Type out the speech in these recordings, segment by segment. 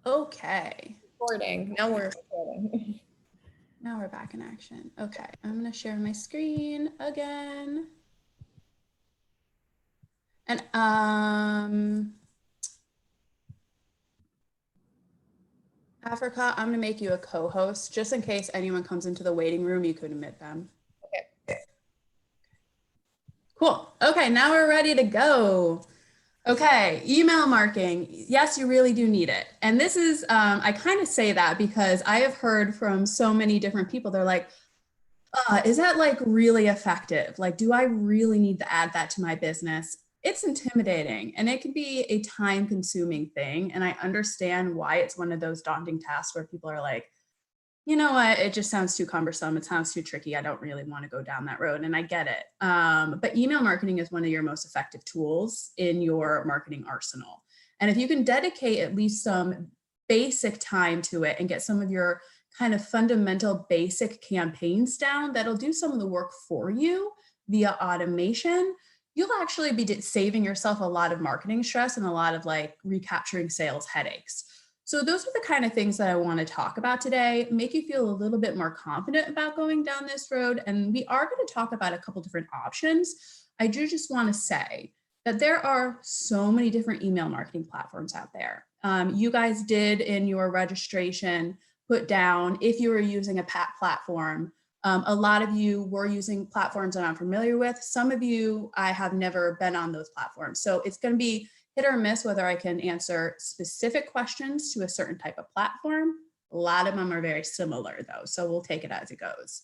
Okay. Recording. Now we're recording. Now we're back in action. Okay, I'm gonna share my screen again. And Africa, I'm gonna make you a co-host just in case anyone comes into the waiting room, you could admit them. Okay. Cool. Okay, now we're ready to go. Okay, email marketing. Yes, you really do need it. And this is, I kind of say that because I have heard from so many different people. They're like, is that like really effective? Like, do I really need to add that to my business? It's intimidating and it can be a time consuming thing. And I understand why it's one of those daunting tasks where people are like, you know what, it just sounds too cumbersome. It sounds too tricky. I don't really want to go down that road. And I get it. But email marketing is one of your most effective tools in your marketing arsenal. And if you can dedicate at least some basic time to it and get some of your kind of fundamental basic campaigns down, that'll do some of the work for you via automation. You'll actually be saving yourself a lot of marketing stress and a lot of like recapturing sales headaches. So those are the kind of things that I want to talk about today, make you feel a little bit more confident about going down this road. And we are going to talk about a couple different options. I do just want to say that there are so many different email marketing platforms out there. You guys did in your registration put down if you were using a platform. A lot of you were using platforms that I'm familiar with. Some of you, I have never been on those platforms. So it's going to be hit or miss whether I can answer specific questions to a certain type of platform. A lot of them are very similar though, so we'll take it as it goes.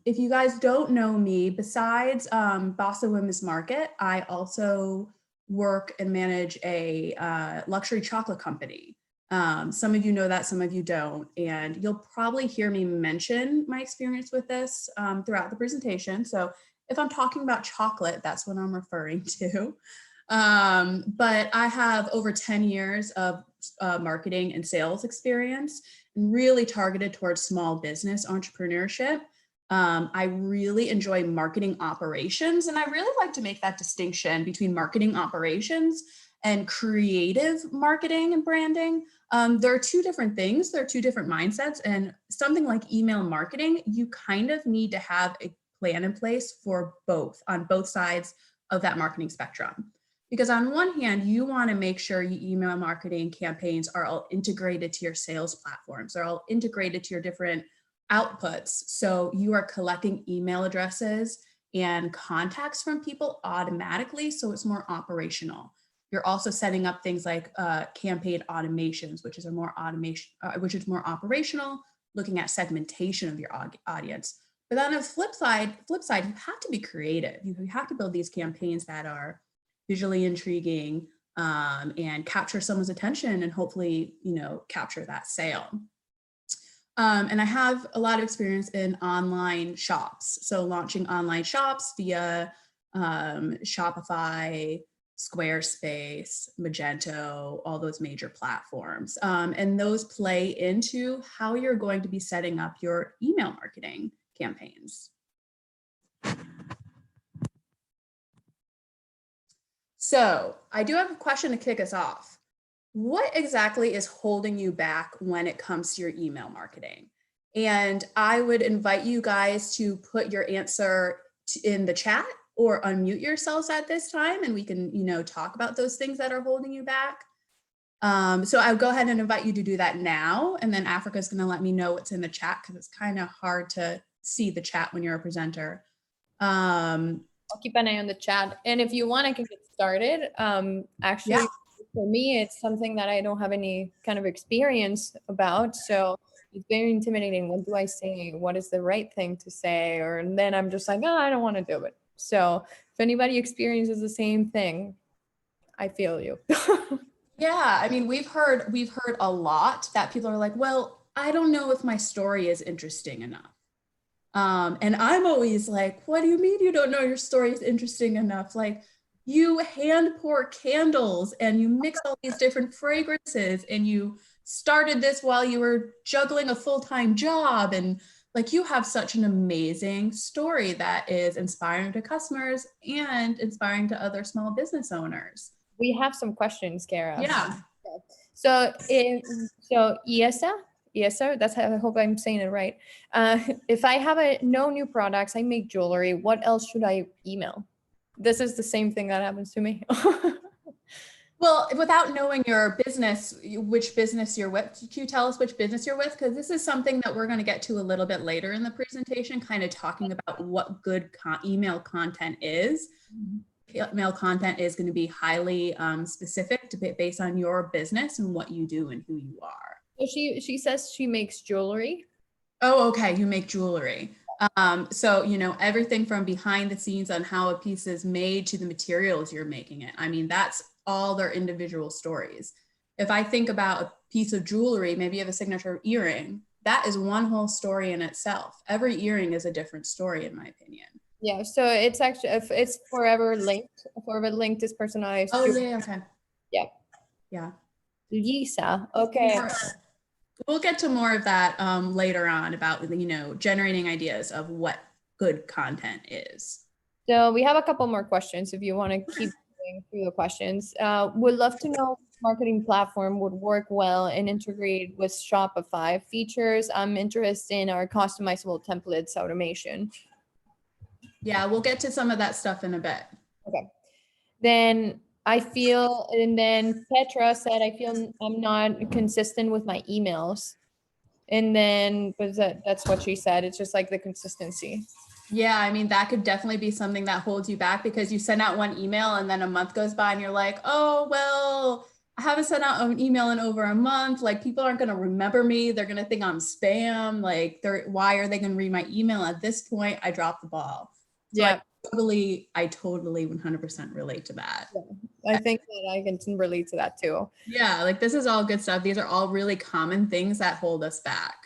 If you guys don't know me, besides Boss of Women's Market, I also work and manage a luxury chocolate company. Some of you know that, some of you don't, and you'll probably hear me mention my experience with this throughout the presentation. So if I'm talking about chocolate, that's what I'm referring to. But I have over 10 years of marketing and sales experience and really targeted towards small business entrepreneurship. I really enjoy marketing operations, and I really like to make that distinction between marketing operations and creative marketing and branding. There are two different things, there are two different mindsets, and something like email marketing, you kind of need to have a plan in place for both, on both sides of that marketing spectrum. Because on one hand, you want to make sure your email marketing campaigns are all integrated to your sales platforms, they're all integrated to your different outputs. So you are collecting email addresses and contacts from people automatically, so it's more operational. You're also setting up things like campaign automations, which is more operational, looking at segmentation of your audience. But on the flip side, you have to be creative. You have to build these campaigns that are visually intriguing and capture someone's attention and hopefully, capture that sale. And I have a lot of experience in online shops. So launching online shops via Shopify, Squarespace, Magento, all those major platforms. And those play into how you're going to be setting up your email marketing campaigns. So I do have a question to kick us off. What exactly is holding you back when it comes to your email marketing? And I would invite you guys to put your answer in the chat or unmute yourselves at this time, and we can, talk about those things that are holding you back. So I'll go ahead and invite you to do that now, and then Africa's going to let me know what's in the chat because it's kind of hard to see the chat when you're a presenter. I'll keep an eye on the chat, and if you want, I can get started. Actually, for me, it's something that I don't have any kind of experience about, so it's very intimidating. What do I say? What is the right thing to say? And then I'm just like, oh, I don't want to do it. So if anybody experiences the same thing, I feel you. Yeah, I mean, we've heard a lot that people are like, well, I don't know if my story is interesting enough. And I'm always like, what do you mean you don't know your story is interesting enough? Like, you hand pour candles and you mix all these different fragrances and you started this while you were juggling a full-time job, and like, you have such an amazing story that is inspiring to customers and inspiring to other small business owners. We have some questions, Cara. Yeah. So, Iesa, that's how I hope I'm saying it right. If I have no new products, I make jewelry. What else should I email? This is the same thing that happens to me. Well, without knowing your business, which business you're with, can you tell us which business you're with? Because this is something that we're going to get to a little bit later in the presentation, kind of talking about what good email content is. Email content is going to be highly specific based on your business and what you do and who you are. So she says she makes jewelry. Oh, okay. You make jewelry. So, you know, everything from behind the scenes on how a piece is made to the materials you're making it. I mean, that's all their individual stories. If I think about a piece of jewelry, maybe you have a signature earring, that is one whole story in itself. Every earring is a different story, in my opinion. Yeah, so it's actually, it's forever linked. Forever linked is personalized. Oh, yeah, okay. Yeah. Yeah. Lisa, okay. We'll get to more of that later on about, you know, generating ideas of what good content is. So we have a couple more questions if you want to keep going through the questions. Would love to know marketing platform would work well and integrate with Shopify features. I'm interested in our customizable templates automation. Yeah, we'll get to some of that stuff in a bit. Okay. Then I feel, and then Petra said, I feel I'm not consistent with my emails. And then, but that's what she said. It's just like the consistency. Yeah, I mean, that could definitely be something that holds you back because you send out one email and then a month goes by and you're like, oh, well, I haven't sent out an email in over a month. Like, people aren't going to remember me. They're going to think I'm spam. Like, why are they going to read my email? At this point, I dropped the ball. So Yeah. I totally 100% relate to that. Yeah. I think that I can relate to that too. Yeah, like this is all good stuff. These are all really common things that hold us back.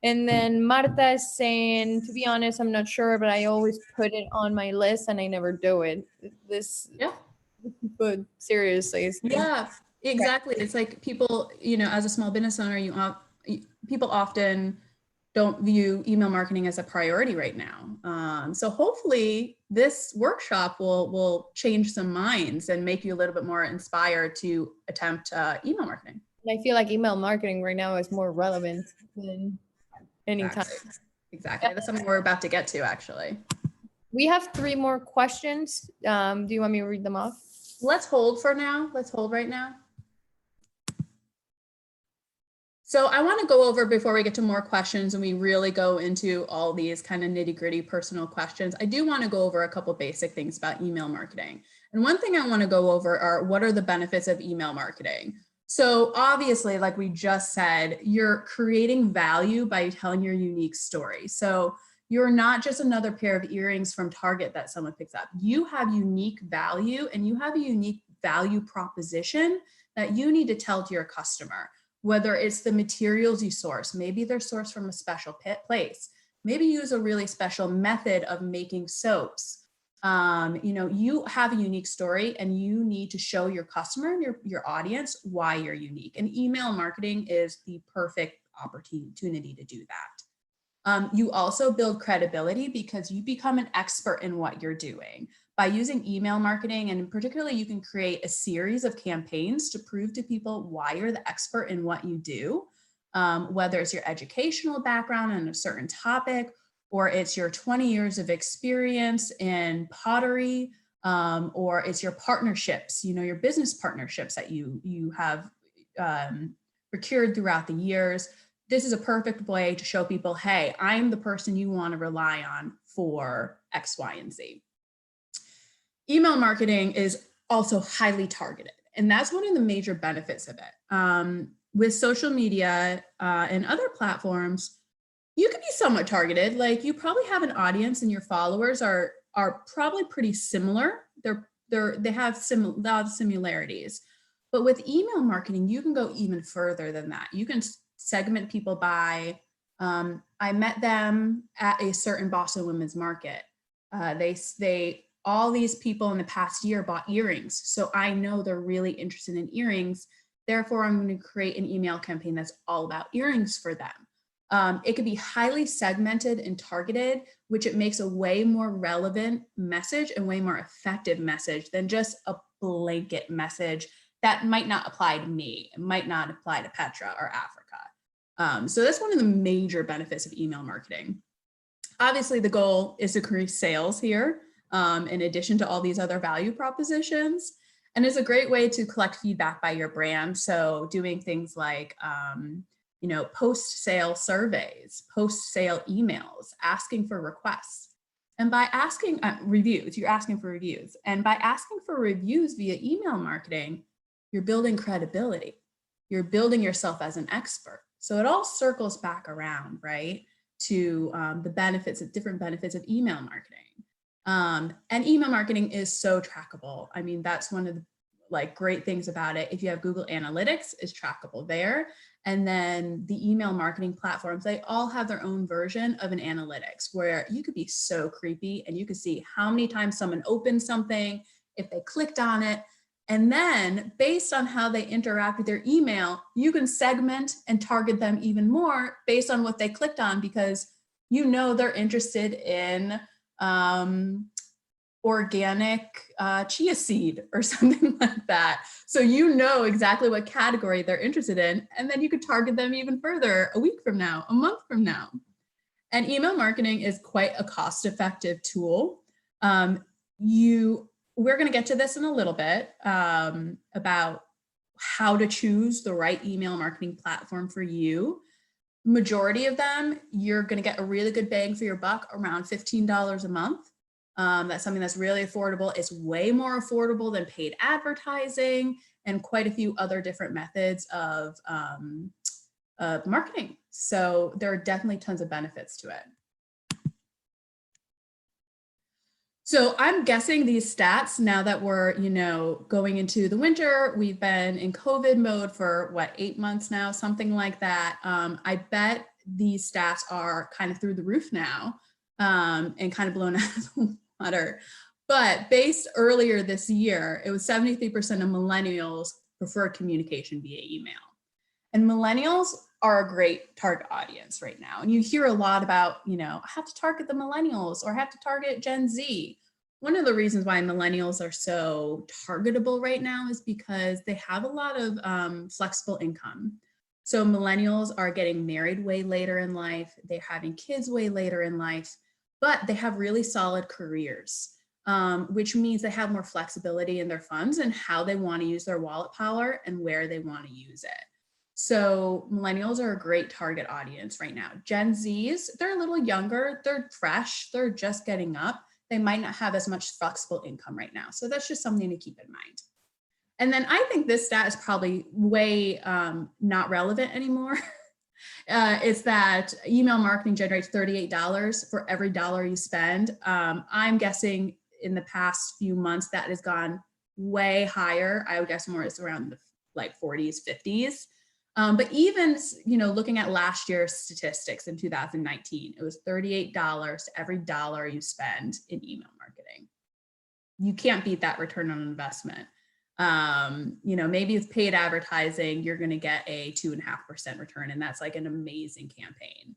And then Marta is saying, to be honest, I'm not sure, but I always put it on my list and I never do it. Yeah. But seriously. Yeah, exactly. It's like people, you know, as a small business owner, people often don't view email marketing as a priority right now. So hopefully this workshop will change some minds and make you a little bit more inspired to attempt email marketing. And I feel like email marketing right now is more relevant than any time. Exactly. That's something we're about to get to, actually. We have 3 more questions. Do you want me to read them off? Let's hold for now. Let's hold right now. So I want to go over, before we get to more questions and we really go into all these kind of nitty-gritty personal questions, I do want to go over a couple basic things about email marketing. And one thing I want to go over are, what are the benefits of email marketing? So obviously, like we just said, you're creating value by telling your unique story. So you're not just another pair of earrings from Target that someone picks up. You have unique value and you have a unique value proposition that you need to tell to your customer. Whether it's the materials you source, maybe they're sourced from a special place, maybe use a really special method of making soaps. You know, you have a unique story and you need to show your customer and your audience why you're unique. And email marketing is the perfect opportunity to do that. You also build credibility because you become an expert in what you're doing. By using email marketing, and particularly you can create a series of campaigns to prove to people why you're the expert in what you do, whether it's your educational background in a certain topic, or it's your 20 years of experience in pottery, or it's your partnerships, you know, your business partnerships that you have procured throughout the years. This is a perfect way to show people, hey, I'm the person you want to rely on for X, Y, and Z. Email marketing is also highly targeted, and that's one of the major benefits of it. With social media and other platforms, you can be somewhat targeted. Like, you probably have an audience and your followers are probably pretty similar. They have a lot of similarities. But with email marketing, you can go even further than that. You can segment people by, I met them at a certain Boston women's market. All these people in the past year bought earrings. So I know they're really interested in earrings. Therefore, I'm going to create an email campaign that's all about earrings for them. It could be highly segmented and targeted, which it makes a way more relevant message and way more effective message than just a blanket message that might not apply to me. It might not apply to Petra or Africa. So that's one of the major benefits of email marketing. Obviously, the goal is to increase sales here, in addition to all these other value propositions. And it's a great way to collect feedback by your brand. So doing things like, post-sale surveys, post-sale emails, asking for requests. And by asking reviews, you're asking for reviews. And by asking for reviews via email marketing, you're building credibility. You're building yourself as an expert. So it all circles back around, right, to the benefits of different benefits of email marketing. And email marketing is so trackable. I mean, that's one of the great things about it. If you have Google Analytics, it's trackable there. And then the email marketing platforms, they all have their own version of an analytics where you could be so creepy and you could see how many times someone opened something, if they clicked on it. And then based on how they interact with their email, you can segment and target them even more based on what they clicked on, because they're interested in organic chia seed or something like that. So exactly what category they're interested in, and then you could target them even further a week from now, a month from now. And email marketing is quite a cost-effective tool. We're going to get to this in a little bit about how to choose the right email marketing platform for you. Majority of them, you're going to get a really good bang for your buck, around $15 a month. That's something that's really affordable. It's way more affordable than paid advertising and quite a few other different methods of marketing. So there are definitely tons of benefits to it. So I'm guessing these stats, now that we're, going into the winter, we've been in COVID mode for 8 months now, something like that. I bet these stats are kind of through the roof now, and kind of blown out of the water. But based earlier this year, it was 73% of millennials prefer communication via email. And millennials are a great target audience right now. And you hear a lot about, I have to target the millennials or I have to target Gen Z. One of the reasons why millennials are so targetable right now is because they have a lot of flexible income. So millennials are getting married way later in life. They're having kids way later in life, but they have really solid careers, which means they have more flexibility in their funds and how they want to use their wallet power and where they want to use it. So millennials are a great target audience right now. Gen Zs, they're a little younger, they're fresh, they're just getting up. They might not have as much flexible income right now. So that's just something to keep in mind. And then I think this stat is probably way not relevant anymore. It's that email marketing generates $38 for every dollar you spend. I'm guessing in the past few months that has gone way higher. I would guess more is around the 40s, 50s. But even, looking at last year's statistics in 2019, it was $38 to every dollar you spend in email marketing. You can't beat that return on investment. Maybe it's paid advertising, you're going to get a 2.5% return, and that's an amazing campaign.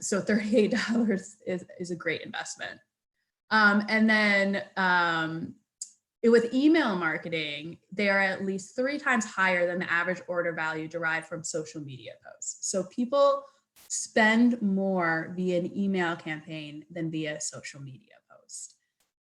So $38 is a great investment. And then with email marketing, they are at least 3 times higher than the average order value derived from social media posts. So people spend more via an email campaign than via social media post.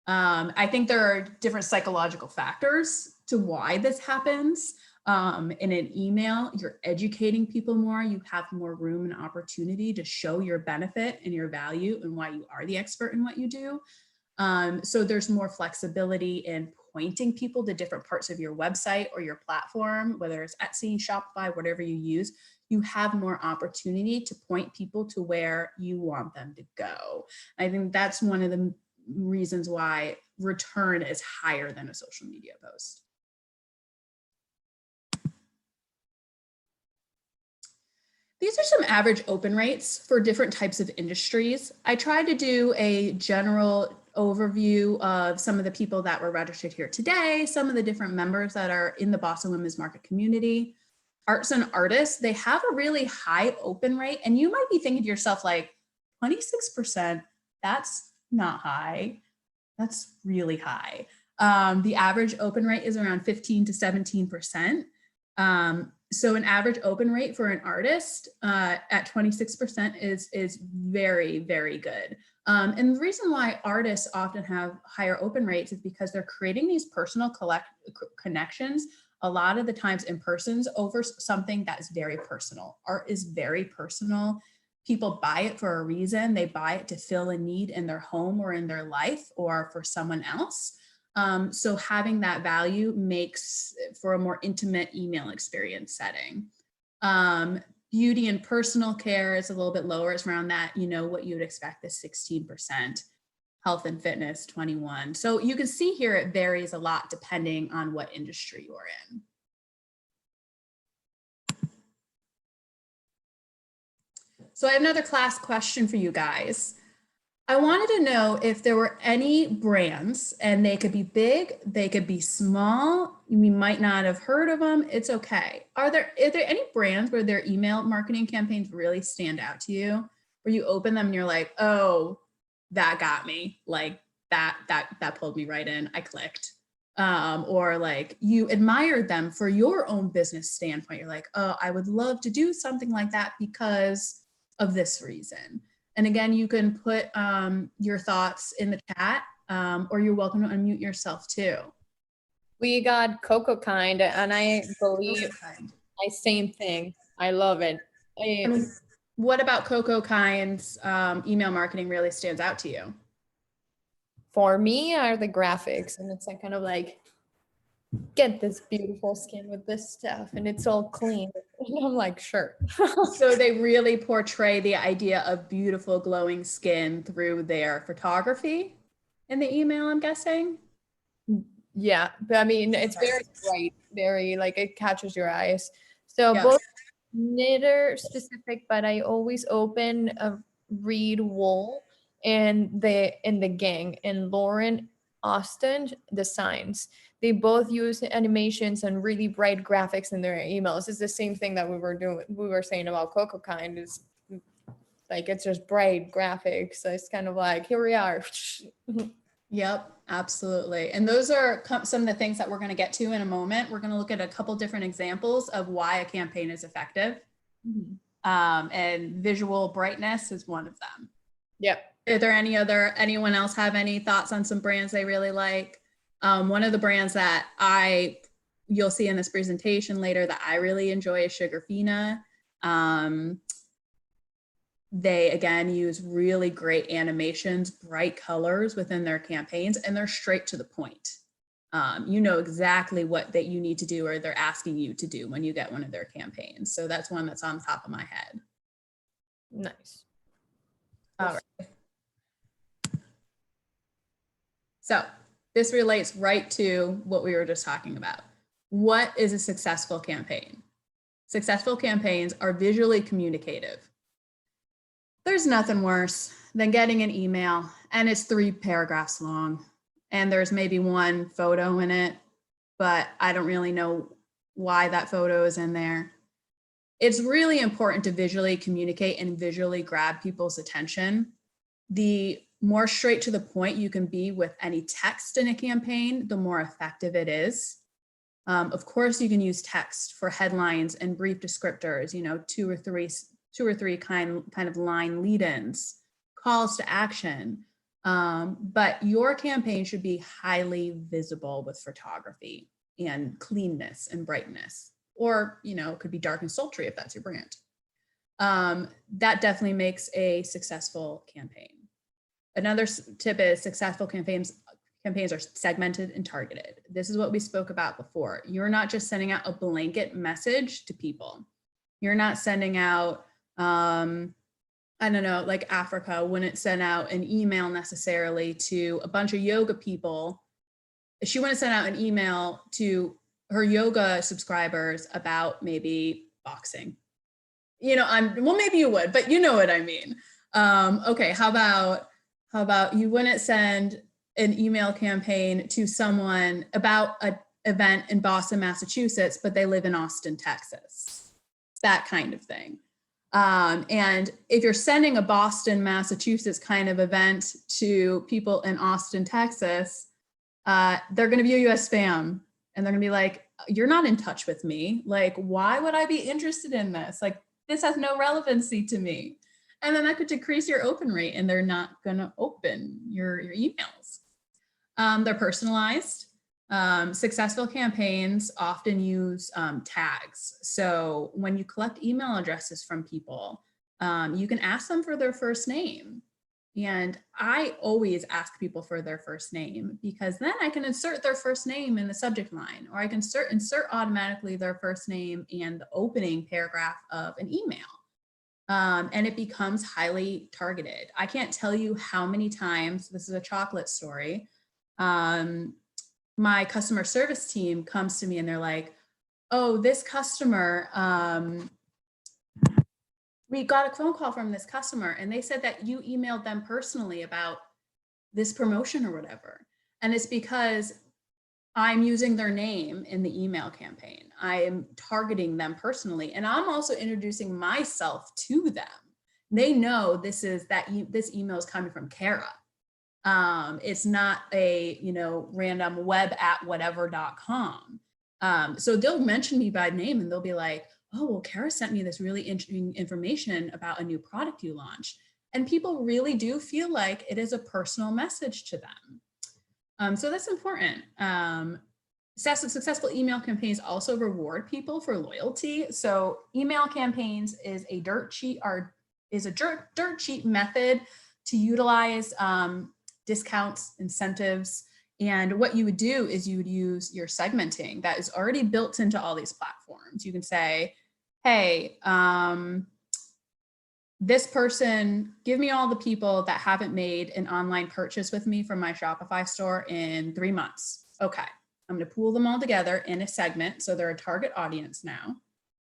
I think there are different psychological factors to why this happens. In an email, you're educating people more. You have more room and opportunity to show your benefit and your value and why you are the expert in what you do. So there's more flexibility in pointing people to different parts of your website or your platform, whether it's Etsy, Shopify, whatever you use. You have more opportunity to point people to where you want them to go. I think that's one of the reasons why return is higher than a social media post. These are some average open rates for different types of industries. I tried to do a general overview of some of the people that were registered here today, some of the different members that are in the Boston Women's Market community. Arts and artists, they have a really high open rate, and you might be thinking to yourself 26%, that's not high, that's really high. The average open rate is around 15 to 17%. So an average open rate for an artist at 26% is very, very good. And the reason why artists often have higher open rates is because they're creating these personal connections, a lot of the times in persons, over something that's very personal. Art is very personal. People buy it for a reason. They buy it to fill a need in their home or in their life or for someone else. So having that value makes for a more intimate email experience setting. Beauty and personal care is a little bit lower. It's around that, what you would expect is 16%. Health and fitness, 21. So you can see here it varies a lot depending on what industry you're in. So I have another class question for you guys. I wanted to know if there were any brands, and they could be big, they could be small, we might not have heard of them, it's okay. Are there any brands where their email marketing campaigns really stand out to you, where you open them and you're like, oh, that got me, like that pulled me right in, I clicked. Or like you admired them for your own business standpoint, you're like, oh, I would love to do something like that because of this reason. And again, you can put your thoughts in the chat, or you're welcome to unmute yourself too. We got Coco Kind, and I believe I same thing. I love it. What about Coco Kind's email marketing really stands out to you? For me, are the graphics, and it's like kind of like, get this beautiful skin with this stuff, and it's all clean. And I'm like, sure. So they really portray the idea of beautiful glowing skin through their photography in the email, I'm guessing. Yeah, but I mean, it's very bright, very like it catches your eyes. So both knitter specific, but I always open a Reed Wool and the gang, and Lauren Austin Designs. They both use animations and really bright graphics in their emails. It's the same thing that we were saying about Coco Kind, is like it's just bright graphics. So it's kind of like, here we are. Yep, absolutely. And those are some of the things that we're going to get to in a moment. We're going to look at a couple different examples of why a campaign is effective. Mm-hmm. And visual brightness is one of them. Yep. Are there anyone else have any thoughts on some brands they really like? One of the brands that you'll see in this presentation later that I really enjoy is Sugarfina. They, again, use really great animations, bright colors within their campaigns, and they're straight to the point. You know exactly what that you need to do or they're asking you to do when you get one of their campaigns. So that's one that's on top of my head. Nice. All right. So this relates right to what we were just talking about. What is a successful campaign? Successful campaigns are visually communicative. There's nothing worse than getting an email and it's 3 paragraphs long and there's maybe one photo in it, but I don't really know why that photo is in there. It's really important to visually communicate and visually grab people's attention. The more straight to the point you can be with any text in a campaign, the more effective it is. Of course, you can use text for headlines and brief descriptors, two or three kind of line lead-ins, calls to action. But your campaign should be highly visible with photography and cleanness and brightness, or, it could be dark and sultry if that's your brand. That definitely makes a successful campaign. Another tip is successful campaigns are segmented and targeted. This is what we spoke about before. You're not just sending out a blanket message to people. You're not sending out, I don't know, like Africa wouldn't send out an email necessarily to a bunch of yoga people. She wouldn't send out an email to her yoga subscribers about maybe boxing. Well, maybe you would, but you know what I mean. Okay, how about you wouldn't send an email campaign to someone about an event in Boston, Massachusetts, but they live in Austin, Texas, that kind of thing. And if you're sending a Boston, Massachusetts kind of event to people in Austin, Texas, they're going to view you as spam, and they're going to be like, you're not in touch with me. Like, why would I be interested in this? Like, this has no relevancy to me. And then that could decrease your open rate, and they're not going to open your emails. They're personalized. Successful campaigns often use tags. So when you collect email addresses from people, you can ask them for their first name. And I always ask people for their first name, because then I can insert their first name in the subject line, or I can insert automatically their first name and the opening paragraph of an email. And it becomes highly targeted. I can't tell you how many times, this is a chocolate story, my customer service team comes to me and they're like, oh, this customer, we got a phone call from this customer and they said that you emailed them personally about this promotion or whatever. And it's because I'm using their name in the email campaign. I am targeting them personally. And I'm also introducing myself to them. They know this email is coming from Cara. It's not a, random web@whatever.com. So they'll mention me by name and they'll be like, oh, well, Cara sent me this really interesting information about a new product you launched. And people really do feel like it is a personal message to them. So that's important. Successful email campaigns also reward people for loyalty. So email campaigns is a dirt sheet method to utilize discounts, incentives. And what you would do is you would use your segmenting that is already built into all these platforms. You can say, hey, this person, give me all the people that haven't made an online purchase with me from my Shopify store in 3 months. Okay, I'm going to pool them all together in a segment. So they're a target audience now.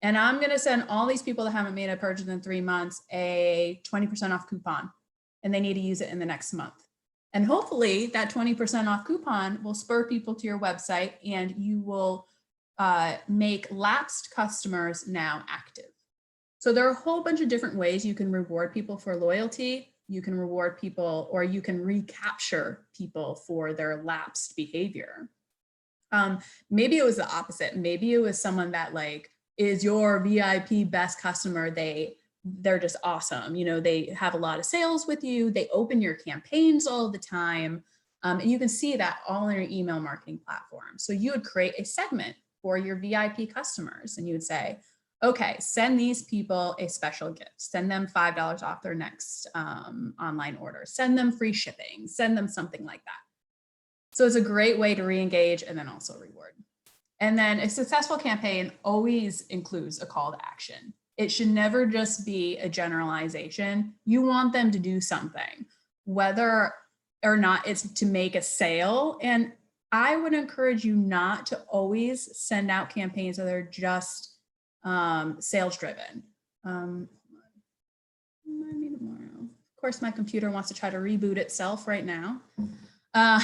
And I'm going to send all these people that haven't made a purchase in 3 months a 20% off coupon, and they need to use it in the next month. And hopefully that 20% off coupon will spur people to your website, and you will make lapsed customers now active. So there are a whole bunch of different ways you can reward people for loyalty. You can reward people, or you can recapture people for their lapsed behavior. Maybe it was the opposite. Maybe it was someone that is your VIP best customer. They're just awesome. They have a lot of sales with you. They open your campaigns all the time. And you can see that all in your email marketing platform. So you would create a segment for your VIP customers, and you would say, okay, send these people a special gift. Send them $5 off their next online order. Send them free shipping. Send them something like that. So it's a great way to re-engage and then also reward. And then a successful campaign always includes a call to action. It should never just be a generalization. You want them to do something, whether or not it's to make a sale. And I would encourage you not to always send out campaigns that are just sales driven. Of course, my computer wants to try to reboot itself right now. I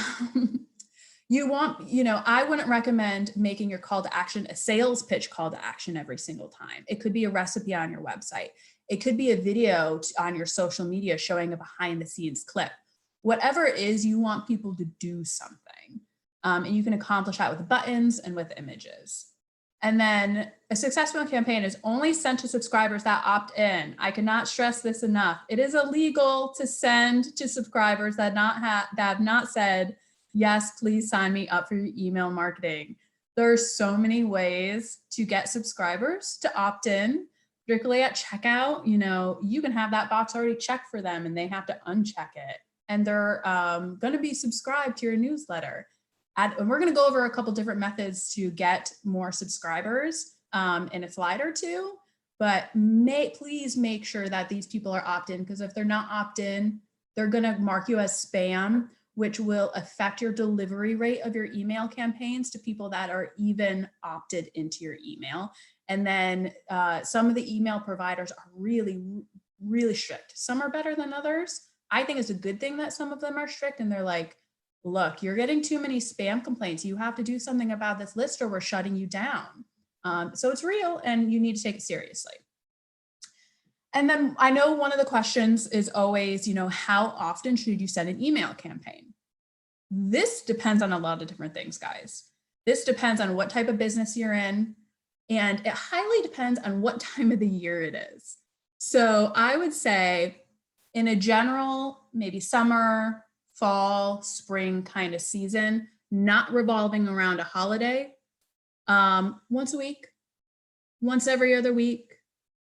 wouldn't recommend making your call to action a sales pitch call to action every single time. It could be a recipe on your website. It could be a video on your social media showing a behind the scenes clip. Whatever it is, you want people to do something. And you can accomplish that with buttons and with images. And then a successful campaign is only sent to subscribers that opt in. I cannot stress this enough. It is illegal to send to subscribers that have not said, yes, please sign me up for your email marketing. There are so many ways to get subscribers to opt in, particularly at checkout. You can have that box already checked for them and they have to uncheck it. And they're going to be subscribed to your newsletter. And we're going to go over a couple different methods to get more subscribers in a slide or two, but please make sure that these people are opt-in, because if they're not opt-in, they're going to mark you as spam, which will affect your delivery rate of your email campaigns to people that are even opted into your email. And then some of the email providers are really, really strict. Some are better than others. I think it's a good thing that some of them are strict, and they're like, look, you're getting too many spam complaints. You have to do something about this list or we're shutting you down. So it's real and you need to take it seriously. And then I know one of the questions is always, how often should you send an email campaign? This depends on a lot of different things, guys. This depends on what type of business you're in, and it highly depends on what time of the year it is. So I would say in a general, maybe summer, fall, spring kind of season, not revolving around a holiday, once a week, once every other week,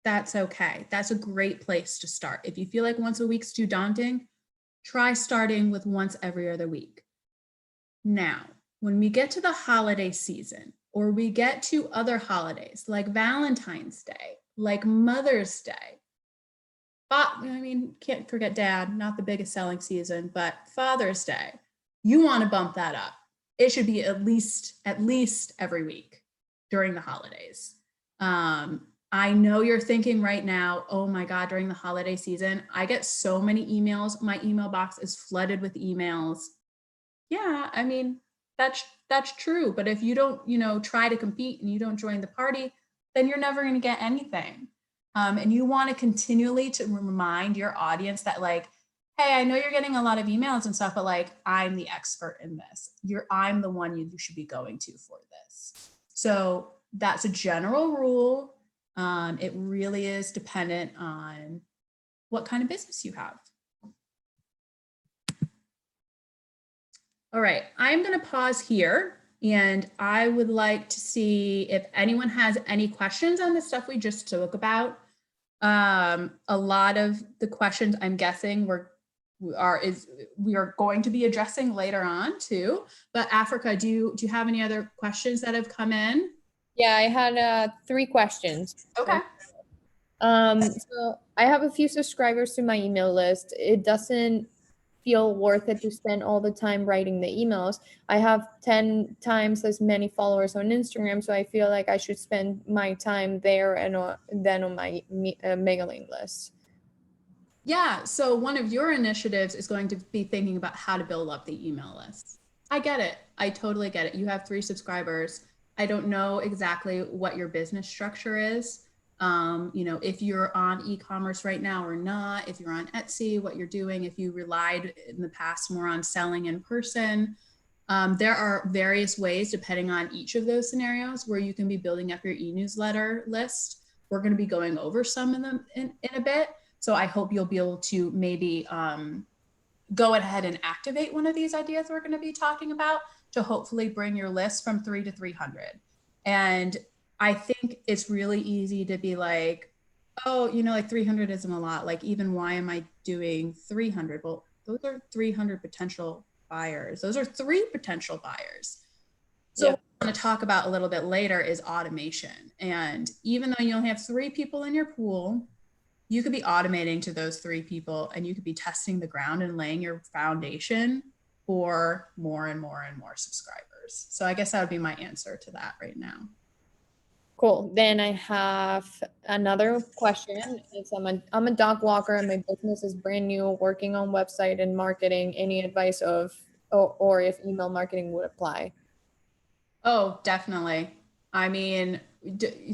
that's okay. That's a great place to start. If you feel like once a week's too daunting, try starting with once every other week. Now, when we get to the holiday season, or we get to other holidays like Valentine's Day, like Mother's Day, can't forget Dad, not the biggest selling season, but Father's Day, you want to bump that up. It should be at least every week during the holidays. I know you're thinking right now, oh my God, during the holiday season, I get so many emails. My email box is flooded with emails. Yeah, I mean, that's true. But if you don't, try to compete and you don't join the party, then you're never going to get anything. And you want to continually to remind your audience that like, hey, I know you're getting a lot of emails and stuff, but like, I'm the expert in this. I'm the one you should be going to for this. So that's a general rule. It really is dependent on what kind of business you have. All right, I'm going to pause here, and I would like to see if anyone has any questions on the stuff we just spoke about. A lot of the questions I'm guessing we are going to be addressing later on too. But Africa, do you have any other questions that have come in? Yeah, I had 3 questions. Okay. So I have a few subscribers to my email list. It doesn't feel worth it to spend all the time writing the emails. I have 10 times as many followers on Instagram, so I feel like I should spend my time there and then on my mailing list. Yeah, so one of your initiatives is going to be thinking about how to build up the email list. I get it. I totally get it. You have 3 subscribers. I don't know exactly what your business structure is. If you're on e-commerce right now or not, if you're on Etsy, what you're doing, if you relied in the past more on selling in person. There are various ways, depending on each of those scenarios, where you can be building up your e-newsletter list. We're going to be going over some of them in a bit. So I hope you'll be able to maybe go ahead and activate one of these ideas we're going to be talking about to hopefully bring your list from 3 to 300. And I think it's really easy to be like, oh, like 300 isn't a lot. Like, even why am I doing 300? Well, those are 300 potential buyers. Those are 3 potential buyers. So what I'm going to talk about a little bit later is automation. And even though you only have 3 people in your pool, you could be automating to those 3 people, and you could be testing the ground and laying your foundation for more and more and more subscribers. So I guess that would be my answer to that right now. Cool. Then I have another question. I'm a dog walker and my business is brand new, working on website and marketing. Any advice or if email marketing would apply? Oh, definitely. I mean,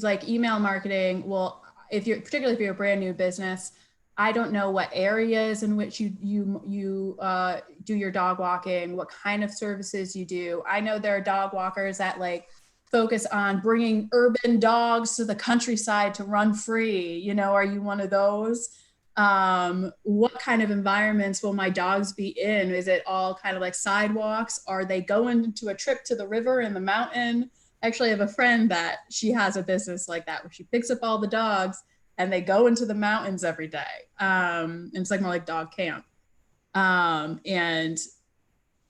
like email marketing. Well, particularly if you're a brand new business, I don't know what areas in which you do your dog walking, what kind of services you do. I know there are dog walkers that like focus on bringing urban dogs to the countryside to run free. Are you one of those? What kind of environments will my dogs be in? Is it all kind of like sidewalks? Are they going to a trip to the river and the mountain? I actually have a friend that she has a business like that where she picks up all the dogs and they go into the mountains every day. And it's like more like dog camp. And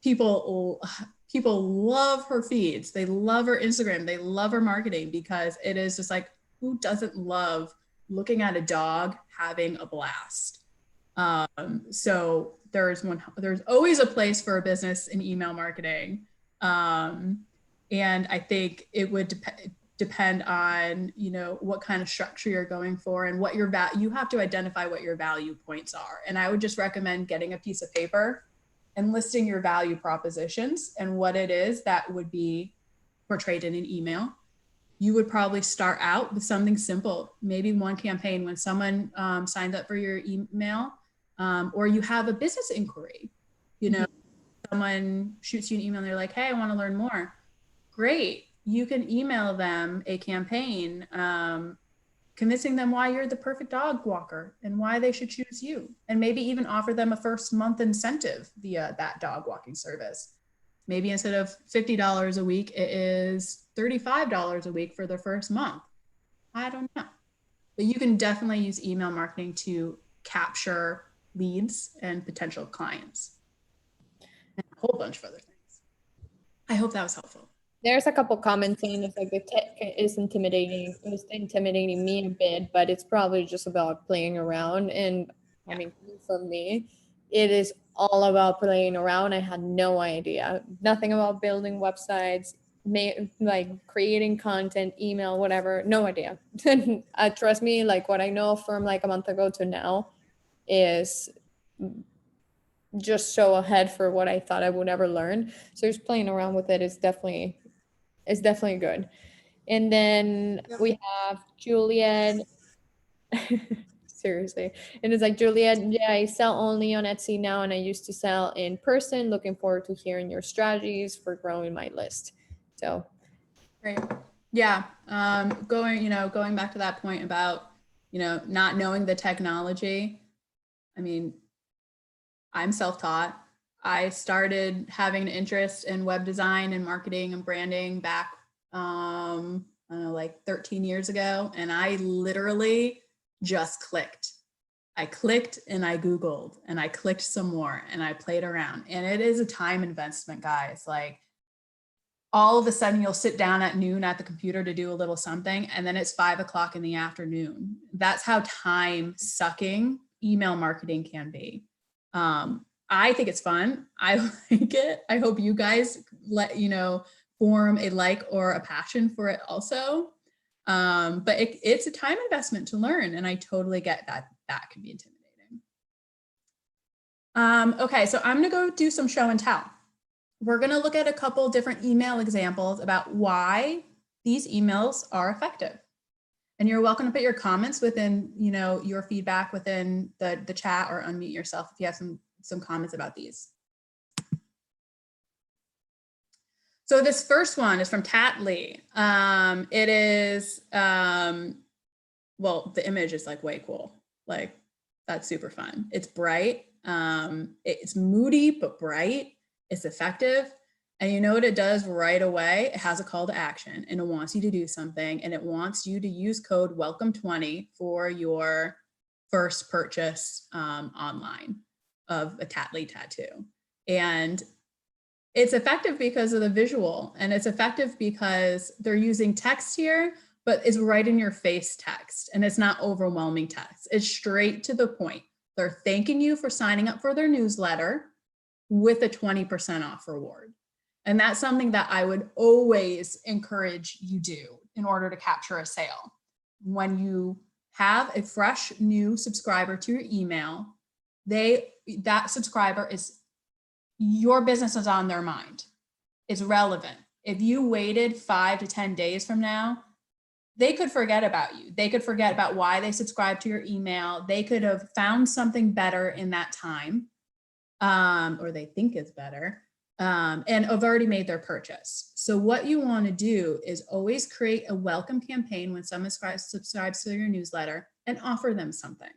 people love her feeds. They love her Instagram. They love her marketing because it is just like, who doesn't love looking at a dog having a blast? So there's always a place for a business in email marketing. And I think it would depend on, what kind of structure you're going for and what you have to identify what your value points are. And I would just recommend getting a piece of paper and listing your value propositions and what it is that would be portrayed in an email. You would probably start out with something simple, maybe one campaign when someone signs up for your email, or you have a business inquiry, someone shoots you an email and they're like, hey, I want to learn more. Great. You can email them a campaign convincing them why you're the perfect dog walker and why they should choose you. And maybe even offer them a first month incentive via that dog walking service. Maybe instead of $50 a week, it is $35 a week for their first month. I don't know. But you can definitely use email marketing to capture leads and potential clients and a whole bunch of other things. I hope that was helpful. There's a couple comments saying it's like the tech is intimidating. It's intimidating me a bit, but it's probably just about playing around. And I mean, for me, it is all about playing around. I had no idea, nothing about building websites, like creating content, email, whatever. No idea. Trust me, like what I know from like a month ago to now is just so ahead for what I thought I would ever learn. So just playing around with it is definitely good. And then we have Juliet. Seriously. And it's like, Juliet, yeah, I sell only on Etsy now, and I used to sell in person. Looking forward to hearing your strategies for growing my list. So great. Yeah. Going back to that point about, not knowing the technology. I mean, I'm self-taught. I started having an interest in web design and marketing and branding back, I don't know, like 13 years ago. And I literally just clicked. I clicked and I Googled and I clicked some more and I played around. And it is a time investment, guys. Like all of a sudden you'll sit down at noon at the computer to do a little something, and then it's 5 o'clock in the afternoon. That's how time sucking email marketing can be. I think it's fun. I like it. I hope you guys form a like or a passion for it also. But it's a time investment to learn, and I totally get that can be intimidating. Okay, so I'm gonna go do some show and tell. We're gonna look at a couple different email examples about why these emails are effective. And you're welcome to put your comments within, your feedback within the chat, or unmute yourself if you have some comments about these. So this first one is from Tat Lee. It is, well, the image is like way cool. Like that's super fun. It's bright. It's moody, but bright. It's effective. And you know what it does right away? It has a call to action, and it wants you to do something, and it wants you to use code WELCOME20 for your first purchase online of a Tat Lee tattoo. And it's effective because of the visual, and it's effective because they're using text here, but it's right in your face text, and it's not overwhelming text. It's straight to the point. They're thanking you for signing up for their newsletter with a 20% off reward. And that's something that I would always encourage you do in order to capture a sale. When you have a fresh new subscriber to your email, that subscriber is, your business is on their mind. It's relevant. If you waited 5 to 10 days from now, they could forget about you. They could forget about why they subscribed to your email. They could have found something better in that time, or they think it's better. And have already made their purchase. So what you want to do is always create a welcome campaign when someone subscribes to your newsletter, and offer them something.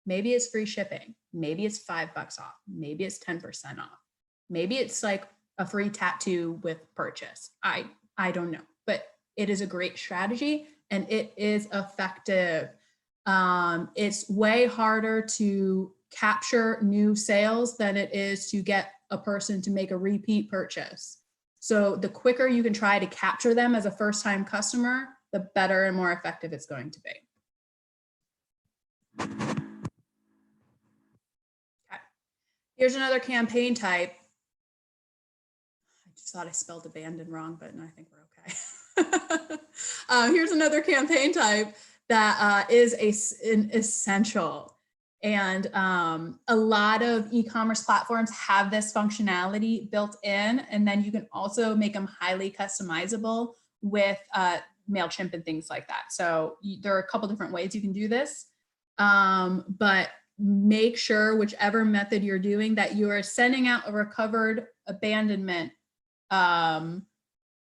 Maybe it's free shipping. Maybe it's $5 off. Maybe it's 10% off. Maybe it's like a free tattoo with purchase. I don't know, but it is a great strategy, and it is effective. It's way harder to capture new sales than it is to get a person to make a repeat purchase. So the quicker you can try to capture them as a first-time customer, the better and more effective it's going to be. Okay. Here's another campaign type. I just thought I spelled abandon wrong, but no, I think we're okay. Here's another campaign type that is an essential. And a lot of e-commerce platforms have this functionality built in, and then you can also make them highly customizable with MailChimp and things like that. So there are a couple different ways you can do this, but make sure whichever method you're doing that you are sending out a recovered abandonment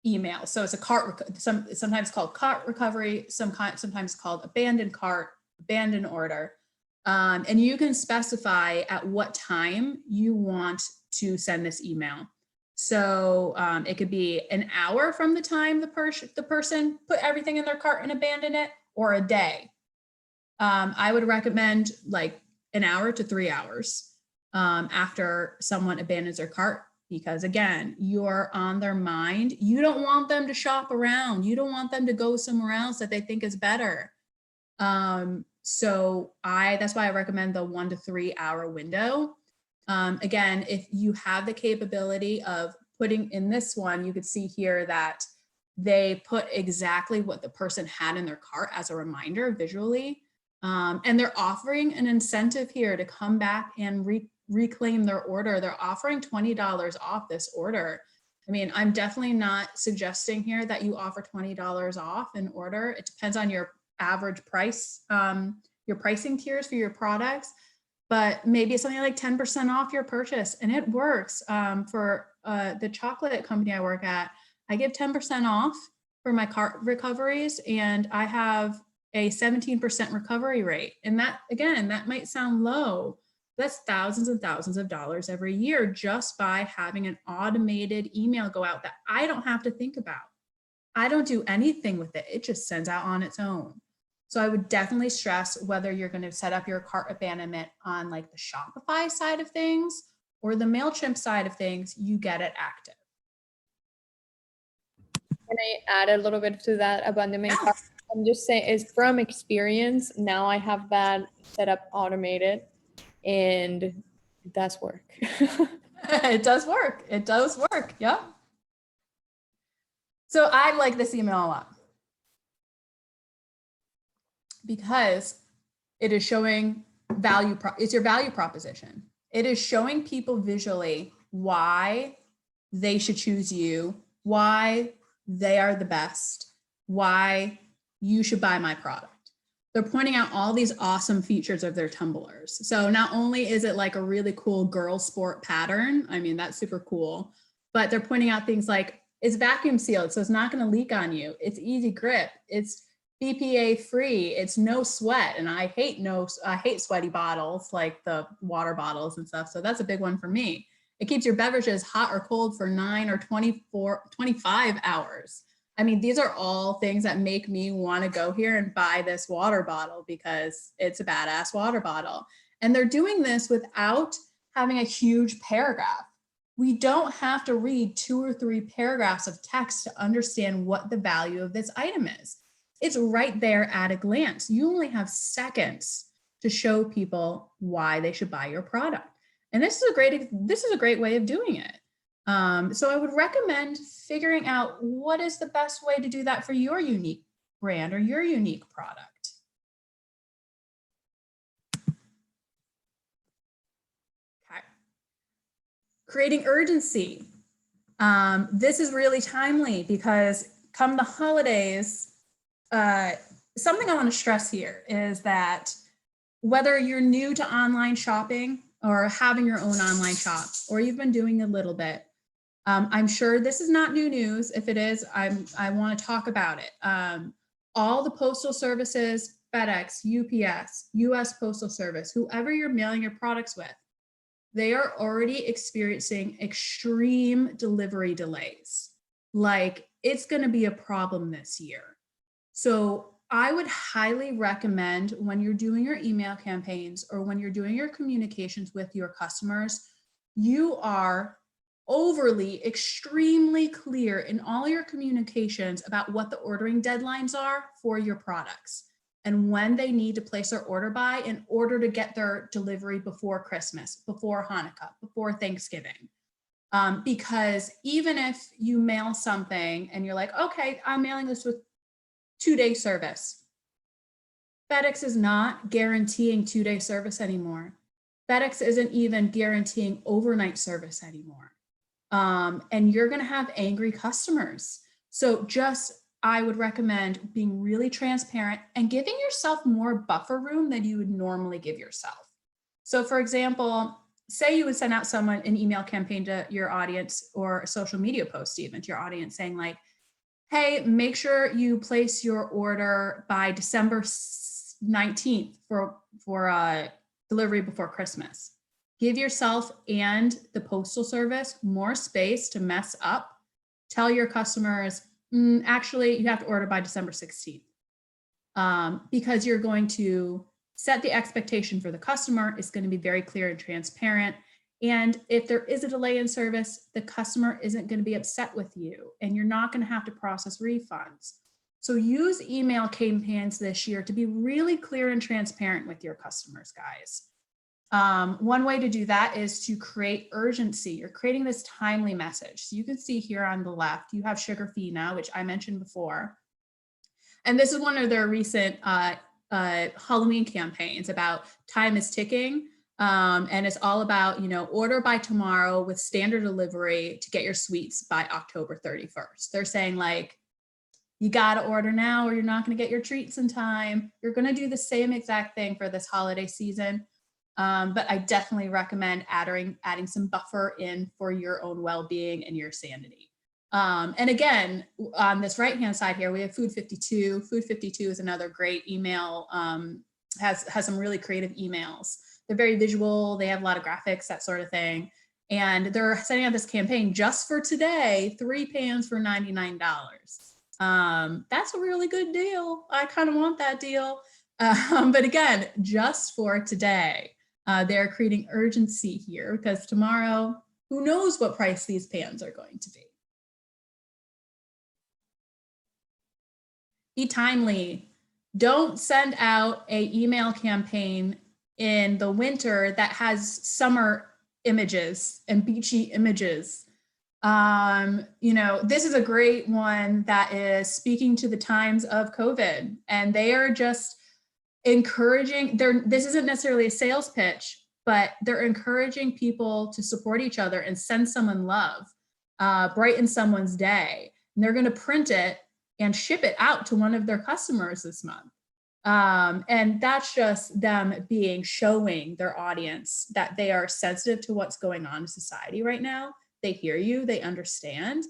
email. So it's a cart, sometimes called cart recovery, sometimes called abandoned cart, abandoned order. And you can specify at what time you want to send this email. So it could be an hour from the time the person put everything in their cart and abandoned it, or a day. I would recommend like an hour to 3 hours after someone abandons their cart, because again, you're on their mind. You don't want them to shop around. You don't want them to go somewhere else that they think is better. So that's why I recommend the 1 to 3 hour window. Again, if you have the capability of putting in this one, you could see here that they put exactly what the person had in their cart as a reminder visually. And they're offering an incentive here to come back and reclaim their order. They're offering $20 off this order. I mean, I'm definitely not suggesting here that you offer $20 off an order. It depends on your average price, your pricing tiers for your products, but maybe something like 10% off your purchase. And it works. For the chocolate company I work at, I give 10% off for my cart recoveries, and I have a 17% recovery rate. And that, again, that might sound low. That's thousands and thousands of dollars every year just by having an automated email go out that I don't have to think about. I don't do anything with it. It just sends out on its own. So I would definitely stress whether you're going to set up your cart abandonment on like the Shopify side of things or the MailChimp side of things, you get it active. Can I add a little bit to that abandonment cart? I'm just saying, is from experience, now I have that set up automated, and it does work. It does work. It does work. Yep. So I like this email a lot because it is showing value. It's your value proposition. It is showing people visually why they should choose you, why they are the best, why you should buy my product. They're pointing out all these awesome features of their tumblers. So not only is it like a really cool girl sport pattern, I mean, that's super cool, but they're pointing out things like it's vacuum sealed, so it's not going to leak on you. It's easy grip. It's BPA free. It's no sweat. And I hate sweaty bottles like the water bottles and stuff. So that's a big one for me. It keeps your beverages hot or cold for 9 or 25 hours. I mean, these are all things that make me want to go here and buy this water bottle because it's a badass water bottle. And they're doing this without having a huge paragraph. We don't have to read 2 or 3 paragraphs of text to understand what the value of this item is. It's right there at a glance. You only have seconds to show people why they should buy your product. And this is a great way of doing it. So I would recommend figuring out what is the best way to do that for your unique brand or your unique product. Okay. Creating urgency. This is really timely because come the holidays, something I want to stress here is that whether you're new to online shopping or having your own online shop, or you've been doing a little bit, I'm sure this is not new news. If it is, I want to talk about it. All the postal services, FedEx, UPS, US Postal Service, whoever you're mailing your products with, they are already experiencing extreme delivery delays. Like it's going to be a problem this year. So I would highly recommend when you're doing your email campaigns or when you're doing your communications with your customers, you are overly, extremely clear in all your communications about what the ordering deadlines are for your products and when they need to place their order by in order to get their delivery before Christmas, before Hanukkah, before Thanksgiving. Because even if you mail something and you're like, okay, I'm mailing this with 2-day service. FedEx is not guaranteeing 2-day service anymore. FedEx isn't even guaranteeing overnight service anymore. And you're going to have angry customers. So I would recommend being really transparent and giving yourself more buffer room than you would normally give yourself. So for example, say you would send out someone an email campaign to your audience, or a social media post even to your audience, saying like, hey, make sure you place your order by December 19th for delivery before Christmas. Give yourself and the postal service more space to mess up. Tell your customers, actually, you have to order by December 16th, because you're going to set the expectation for the customer. It's going to be very clear and transparent. And if there is a delay in service, the customer isn't going to be upset with you, and you're not going to have to process refunds. So use email campaigns this year to be really clear and transparent with your customers, guys. One way to do that is to create urgency. You're creating this timely message. So you can see here on the left, you have Sugar Fina, which I mentioned before. And this is one of their recent Halloween campaigns about time is ticking. And it's all about, order by tomorrow with standard delivery to get your sweets by October 31st. They're saying like, you got to order now or you're not going to get your treats in time. You're going to do the same exact thing for this holiday season. But I definitely recommend adding some buffer in for your own well-being and your sanity. And again, on this right-hand side here, we have Food 52. Food 52 is another great email, has some really creative emails. They're very visual. They have a lot of graphics, that sort of thing. And they're setting out this campaign just for today, 3 pans for $99. That's a really good deal. I kind of want that deal. But again, just for today, they're creating urgency here, because tomorrow, who knows what price these pans are going to be. Be timely. Don't send out an email campaign in the winter that has summer images and beachy images. This is a great one that is speaking to the times of COVID, and they are just encouraging. This isn't necessarily a sales pitch, but they're encouraging people to support each other and send someone love, brighten someone's day. And they're going to print it and ship it out to one of their customers this month. And that's just them showing their audience that they are sensitive to what's going on in society right now. They hear you, they understand.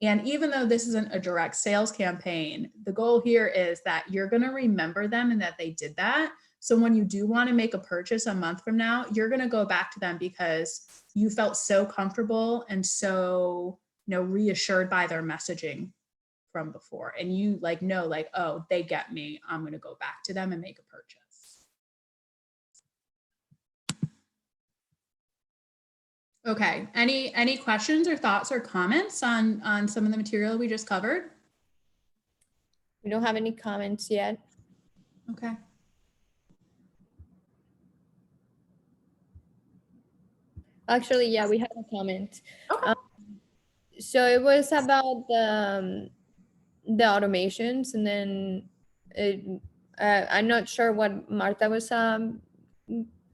And even though this isn't a direct sales campaign, the goal here is that you're going to remember them and that they did that. So when you do want to make a purchase a month from now, you're going to go back to them because you felt so comfortable and so, reassured by their messaging from before. And you oh, they get me. I'm going to go back to them and make a purchase. Okay, any questions or thoughts or comments on some of the material we just covered? We don't have any comments yet. Okay. Actually, yeah, we have a comment. Okay. So it was about the automations, and then I'm not sure what Marta was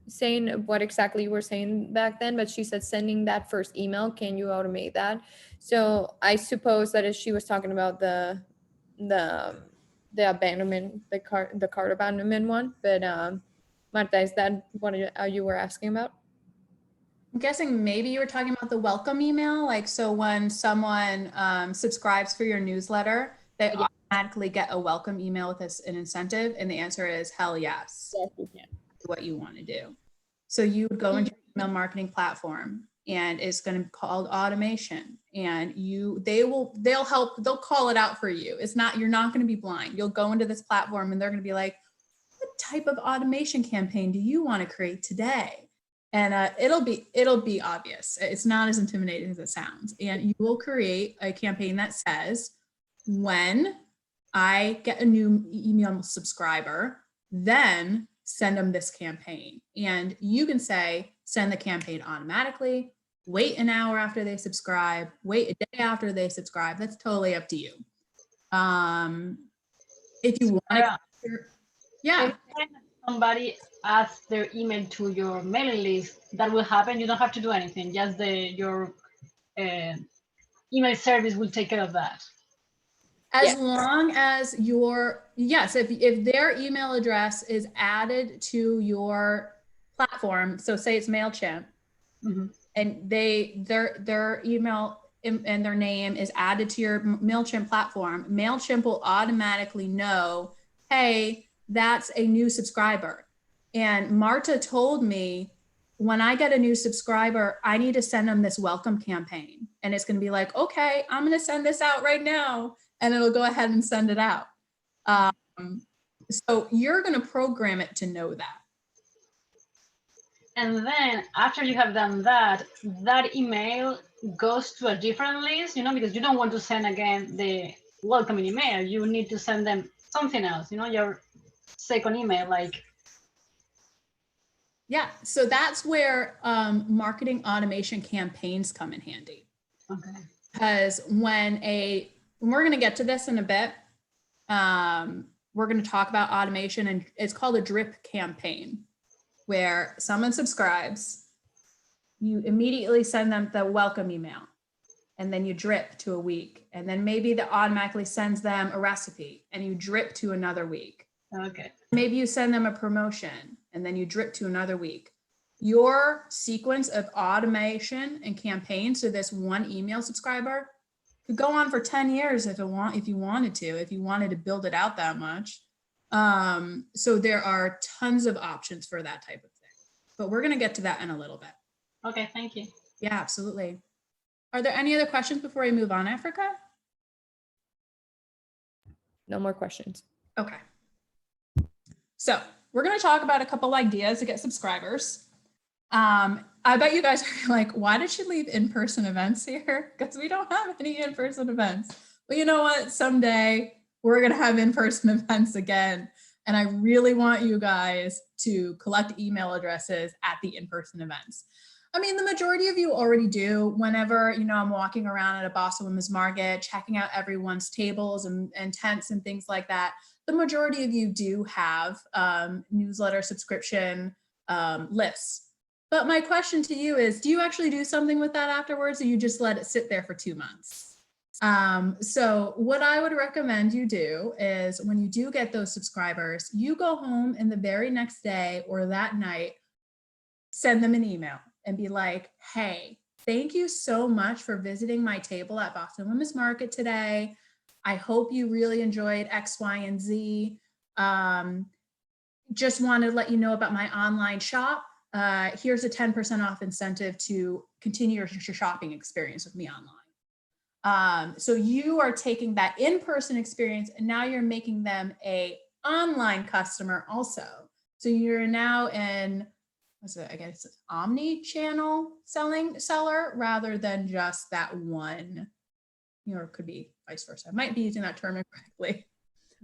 saying, what exactly you were saying back then, but she said sending that first email, can you automate that? So I suppose that she was talking about the abandonment, the cart abandonment one. But Marta, is that what you were asking about? I'm guessing maybe you were talking about the welcome email. So when someone subscribes for your newsletter, they automatically get a welcome email with an incentive. And the answer is hell yes. Yes, you can. What you want to do. So you would go into your email marketing platform, and it's going to be called automation, and they'll call it out for you. You're not going to be blind. You'll go into this platform and they're going to be like, what type of automation campaign do you want to create today? And it'll be obvious. It's not as intimidating as it sounds. And you will create a campaign that says, when I get a new email subscriber, then send them this campaign. And you can say, send the campaign automatically, wait an hour after they subscribe, wait a day after they subscribe. That's totally up to you. If you want to, yeah. Somebody adds their email to your mailing list, that will happen. You don't have to do anything. Just your email service will take care of that. As long as if their email address is added to your platform, so say it's MailChimp, and their email and their name is added to your MailChimp platform, MailChimp will automatically know, hey, that's a new subscriber. And Marta told me, when I get a new subscriber, I need to send them this welcome campaign. And it's going to be like, okay, I'm going to send this out right now. And it'll go ahead and send it out. So you're going to program it to know that. And then after you have done that, that email goes to a different list, because you don't want to send again the welcoming email. You need to send them something else, your second email, like. Yeah, so that's where marketing automation campaigns come in handy. Okay. Because when we're going to get to this in a bit, we're going to talk about automation, and it's called a drip campaign, where someone subscribes, you immediately send them the welcome email, and then you drip to a week, and then maybe that automatically sends them a recipe, and you drip to another week. Okay. Maybe you send them a promotion, and then you drip to another week. Your sequence of automation and campaigns to this one email subscriber could go on for 10 years if you wanted to build it out that much. So there are tons of options for that type of thing, but we're going to get to that in a little bit. Okay, thank you. Yeah, absolutely. Are there any other questions before we move on, Africa? No more questions. Okay. So we're going to talk about a couple ideas to get subscribers. I bet you guys are like, why did she leave in-person events here? Because we don't have any in-person events. Well, you know what? Someday we're going to have in-person events again. And I really want you guys to collect email addresses at the in-person events. I mean, the majority of you already do. Whenever, I'm walking around at a Boston Women's Market, checking out everyone's tables and tents and things like that, the majority of you do have newsletter subscription lists. But my question to you is, do you actually do something with that afterwards, or you just let it sit there for 2 months? So what I would recommend you do is, when you do get those subscribers, you go home and the very next day or that night, send them an email and be like, hey, thank you so much for visiting my table at Boston Women's Market today. I hope you really enjoyed X, Y, and Z. Just wanted to let you know about my online shop. Here's a 10% off incentive to continue your shopping experience with me online. So you are taking that in-person experience and now you're making them a online customer also. So you're now in, I guess, omni-channel seller rather than just that one, it could be vice versa. I might be using that term incorrectly.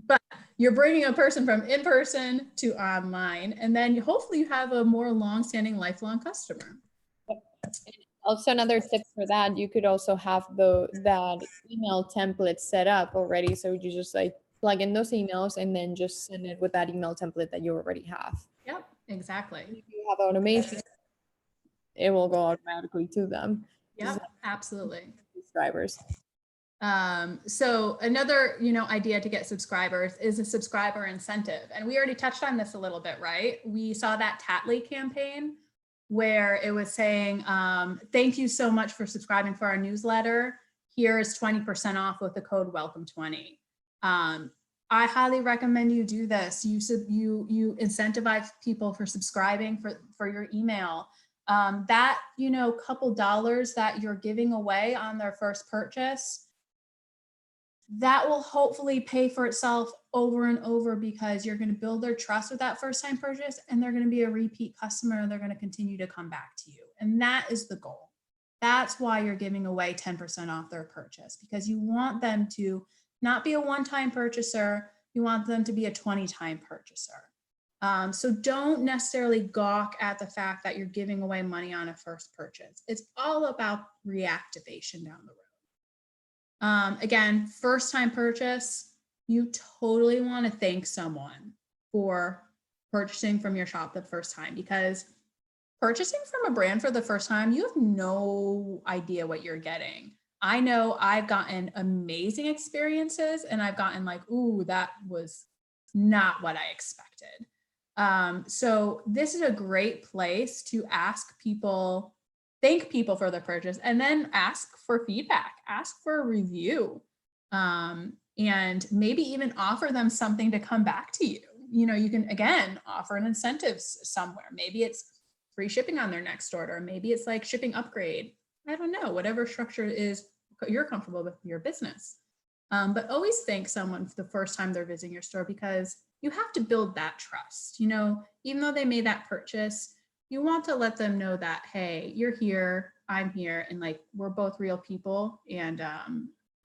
But you're bringing a person from in-person to online, and then hopefully you have a more long-standing, lifelong customer. Also, another tip for that, you could also have that email template set up already. So you just plug in those emails and then just send it with that email template that you already have. Yep, exactly. If you have automation, it will go automatically to them. Yeah, absolutely. Subscribers. So another, idea to get subscribers is a subscriber incentive. And we already touched on this a little bit, right? We saw that Tattly campaign where it was saying, thank you so much for subscribing for our newsletter. Here is 20% off with the code WELCOME20. I highly recommend you do this. You incentivize people for subscribing for your email. That, couple dollars that you're giving away on their first purchase, that will hopefully pay for itself over and over, because you're going to build their trust with that first time purchase, and they're going to be a repeat customer, and they're going to continue to come back to you. And that is the goal. That's why you're giving away 10% off their purchase, because you want them to not be a one-time purchaser. You want them to be a 20-time purchaser. So don't necessarily gawk at the fact that you're giving away money on a first purchase. It's all about reactivation down the road. Again, first time purchase, you totally want to thank someone for purchasing from your shop the first time, because purchasing from a brand for the first time, you have no idea what you're getting. I know I've gotten amazing experiences, and I've gotten like, ooh, that was not what I expected. So this is a great place to ask people thank people for their purchase, and then ask for feedback, ask for a review, and maybe even offer them something to come back to you. You know, you can, again, offer an incentive somewhere. Maybe it's free shipping on their next order. Maybe it's like shipping upgrade. I don't know, whatever structure is you're comfortable with your business. But always thank someone for the first time they're visiting your store, because you have to build that trust. You know, even though they made that purchase, you want to let them know that, hey, you're here, I'm here, and like, we're both real people. And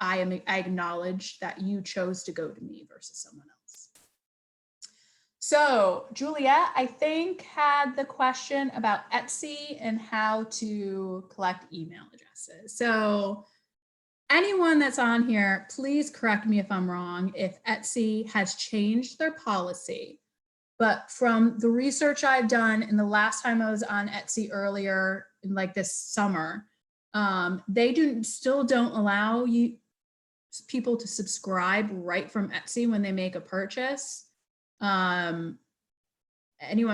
I acknowledge that you chose to go to me versus someone else. So Juliet, I think, had the question about Etsy and how to collect email addresses. So anyone that's on here, please correct me if I'm wrong, if Etsy has changed their policy. But from the research I've done, and the last time I was on Etsy earlier, in like this summer, they still don't allow people to subscribe right from Etsy when they make a purchase. Anyone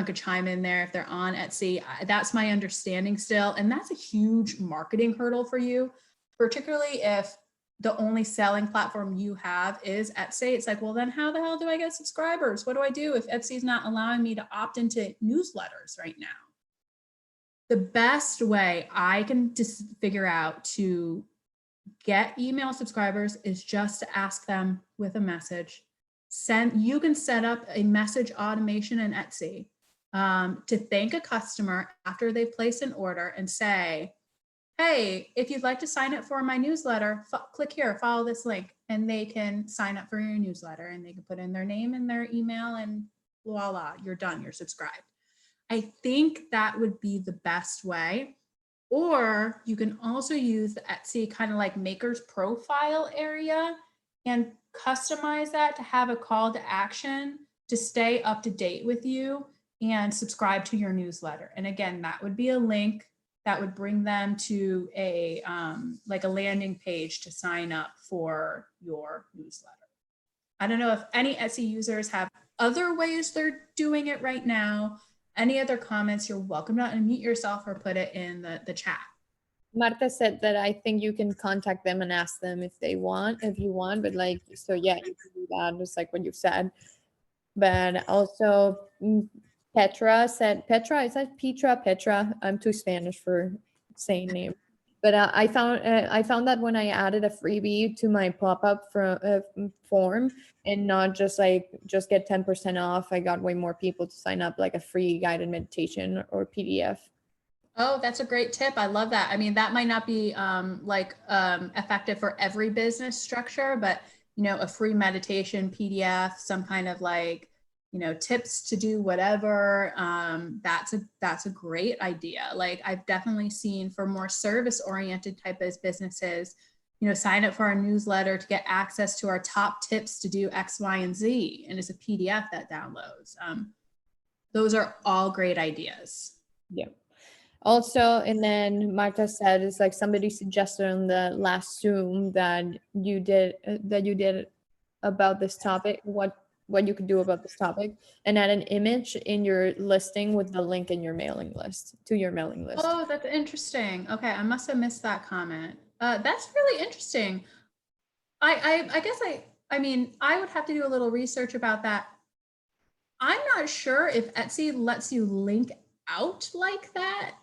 could chime in there if they're on Etsy. That's my understanding still. And that's a huge marketing hurdle for you, particularly if the only selling platform you have is Etsy. It's like, well, then how the hell do I get subscribers? What do I do if Etsy's not allowing me to opt into newsletters right now? The best way I can just figure out to get email subscribers is just to ask them with a message. You can set up a message automation in Etsy to thank a customer after they've placed an order and say, hey, if you'd like to sign up for my newsletter, click here, follow this link, and they can sign up for your newsletter, and they can put in their name and their email, and voila, you're done, you're subscribed. I think that would be the best way. Or you can also use the Etsy kind of like maker's profile area and customize that to have a call to action to stay up to date with you and subscribe to your newsletter. And again, that would be a link that would bring them to a like a landing page to sign up for your newsletter. I don't know if any Etsy users have other ways they're doing it right now. Any other comments, you're welcome to unmute yourself or put it in the chat. Marta said that I think you can contact them and ask them if you want, but like, so yeah, you can do that, just like what you said. But also Petra said, Petra, is that Petra? I'm too Spanish for saying name. But I found that when I added a freebie to my pop-up form and not just get 10% off, I got way more people to sign up, like a free guided meditation or PDF. Oh, that's a great tip. I love that. I mean, that might not be effective for every business structure, but you know, a free meditation PDF, some kind of like, you know, tips to do whatever. That's a great idea. Like I've definitely seen for more service oriented type of businesses, you know, sign up for our newsletter to get access to our top tips to do X, Y, and Z. And it's a PDF that downloads. Those are all great ideas. Yeah. Also, and then Marta said, it's like somebody suggested on the last Zoom that you did about this topic, what you could do about this topic, and add an image in your listing with the link in your mailing list to your mailing list. Oh, that's interesting. Okay, I must have missed that comment. That's really interesting. I guess I mean, I would have to do a little research about that. I'm not sure if Etsy lets you link out like that.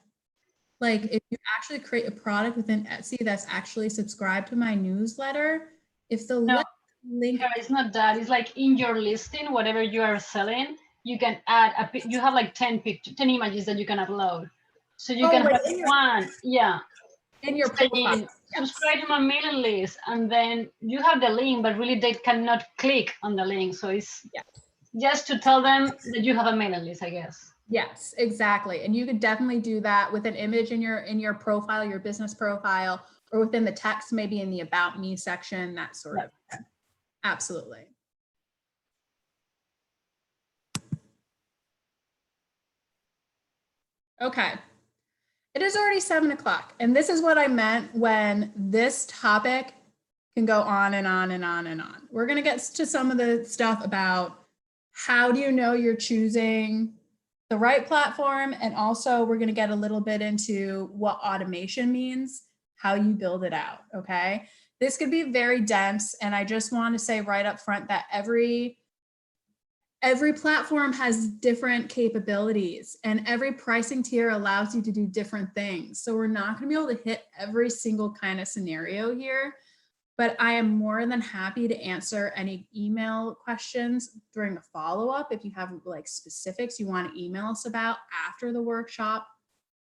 Like if you actually create a product within Etsy that's actually subscribed to my newsletter, if the link, it's not that. It's like in your listing, whatever you are selling, you can add you have like 10 images that you can upload. So you can have one, in your profile. Subscribe to my mailing list, and then you have the link, but really they cannot click on the link. So it's just to tell them that you have a mailing list, I guess. Yes, exactly. And you could definitely do that with an image in your profile, your business profile, or within the text, maybe in the About Me section, that sort of thing. Absolutely. Okay. It is already 7 o'clock. And this is what I meant when this topic can go on and on and on and on. We're going to get to some of the stuff about how do you know you're choosing the right platform. And also we're going to get a little bit into what automation means, how you build it out. Okay. This could be very dense. And I just want to say right up front that every platform has different capabilities and every pricing tier allows you to do different things. So we're not going to be able to hit every single kind of scenario here, but I am more than happy to answer any email questions during the follow-up. If you have like specifics you want to email us about after the workshop,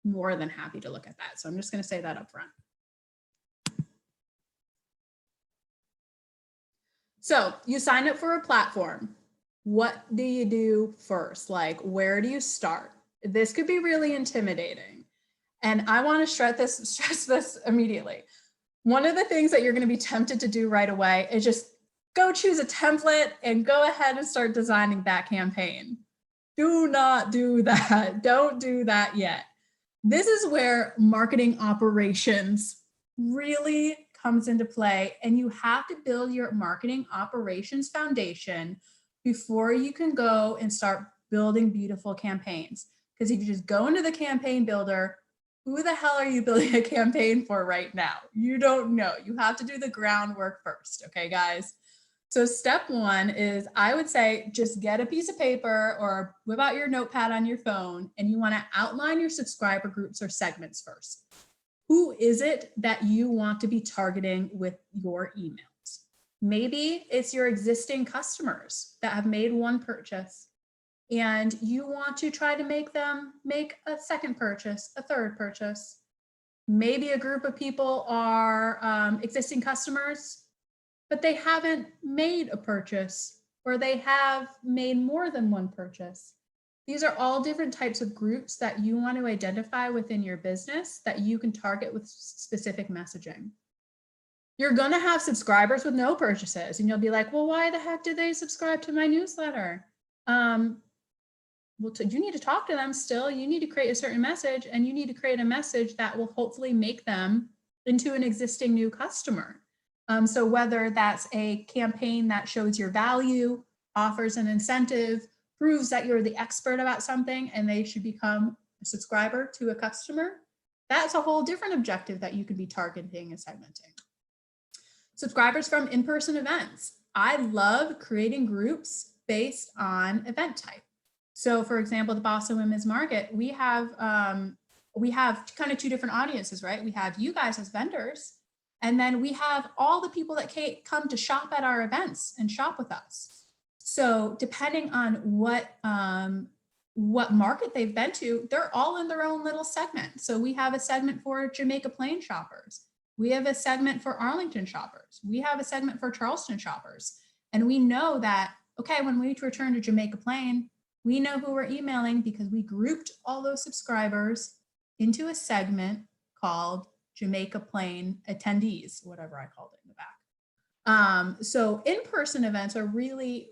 more than happy to look at that. So I'm just going to say that up front. So you signed up for a platform. What do you do first? Like, where do you start? This could be really intimidating. And I want to stress this immediately. One of the things that you're going to be tempted to do right away is just go choose a template and go ahead and start designing that campaign. Do not do that. Don't do that yet. This is where marketing operations really comes into play, and you have to build your marketing operations foundation before you can go and start building beautiful campaigns. Because if you just go into the campaign builder, who the hell are you building a campaign for right now? You don't know. You have to do the groundwork first. Okay, guys? So step one is, I would say, just get a piece of paper or whip out your notepad on your phone, and you want to outline your subscriber groups or segments first. Who is it that you want to be targeting with your emails? Maybe it's your existing customers that have made one purchase and you want to try to make them make a second purchase, a third purchase. Maybe a group of people are existing customers, but they haven't made a purchase, or they have made more than one purchase. These are all different types of groups that you want to identify within your business that you can target with specific messaging. You're going to have subscribers with no purchases, and you'll be like, well, why the heck did they subscribe to my newsletter? Well, you need to talk to them still. You need to create a certain message, and you need to create a message that will hopefully make them into an existing new customer. So whether that's a campaign that shows your value, offers an incentive, proves that you're the expert about something and they should become a subscriber to a customer, that's a whole different objective that you could be targeting and segmenting. Subscribers from in-person events. I love creating groups based on event type. So for example, the Boston Women's Market, we have kind of two different audiences, right? We have you guys as vendors, and then we have all the people that come to shop at our events and shop with us. So depending on what market they've been to, they're all in their own little segment. So we have a segment for Jamaica Plain shoppers. We have a segment for Arlington shoppers. We have a segment for Charleston shoppers. And we know that, okay, when we return to Jamaica Plain, we know who we're emailing because we grouped all those subscribers into a segment called Jamaica Plain attendees, whatever I called it in the back. So in-person events are really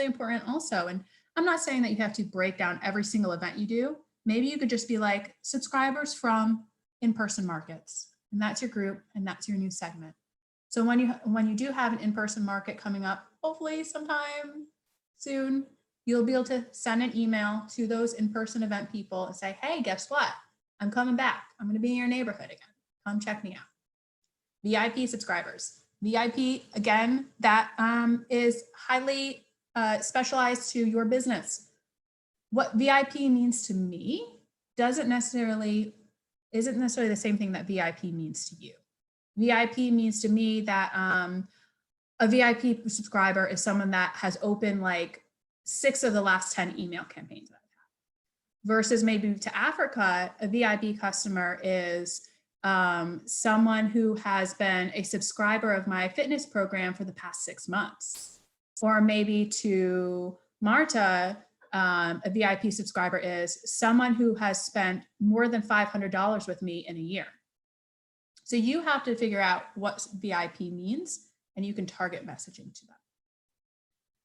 important also. And I'm not saying that you have to break down every single event you do. Maybe you could just be like subscribers from in-person markets, and that's your group, and that's your new segment. So when you do have an in-person market coming up, hopefully sometime soon, you'll be able to send an email to those in-person event people and say, hey, guess what? I'm coming back. I'm going to be in your neighborhood again. Come check me out. VIP subscribers. VIP, again, that is highly specialized to your business. What VIP means to me isn't necessarily the same thing that VIP means to you. VIP means to me that a VIP subscriber is someone that has opened like 6 of the last 10 email campaigns that I've had. Versus maybe to Africa, a VIP customer is someone who has been a subscriber of my fitness program for the past 6 months. Or maybe to Marta, a VIP subscriber is someone who has spent more than $500 with me in a year. So you have to figure out what VIP means, and you can target messaging to them.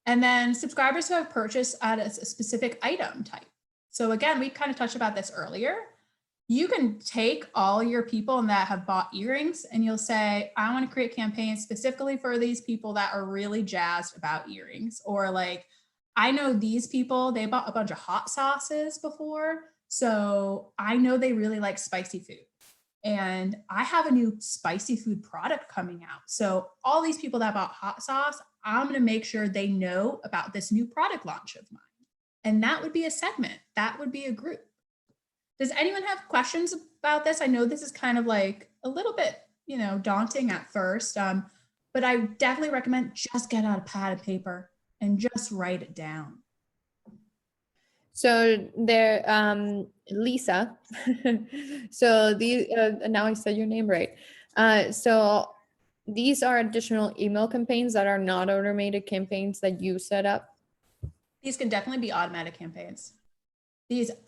And then subscribers who have purchased at a specific item type. So again, we kind of touched about this earlier. You can take all your people that have bought earrings and you'll say, I want to create campaigns specifically for these people that are really jazzed about earrings, or like, I know these people, they bought a bunch of hot sauces before. So I know they really like spicy food. And I have a new spicy food product coming out. So all these people that bought hot sauce, I'm going to make sure they know about this new product launch of mine. And that would be a segment. That would be a group. Does anyone have questions about this? I know this is kind of like a little bit, daunting at first, but I definitely recommend just get out a pad of paper and just write it down. So there, Lisa. So now I said your name right. So these are additional email campaigns that are not automated campaigns that you set up. These can definitely be automatic campaigns.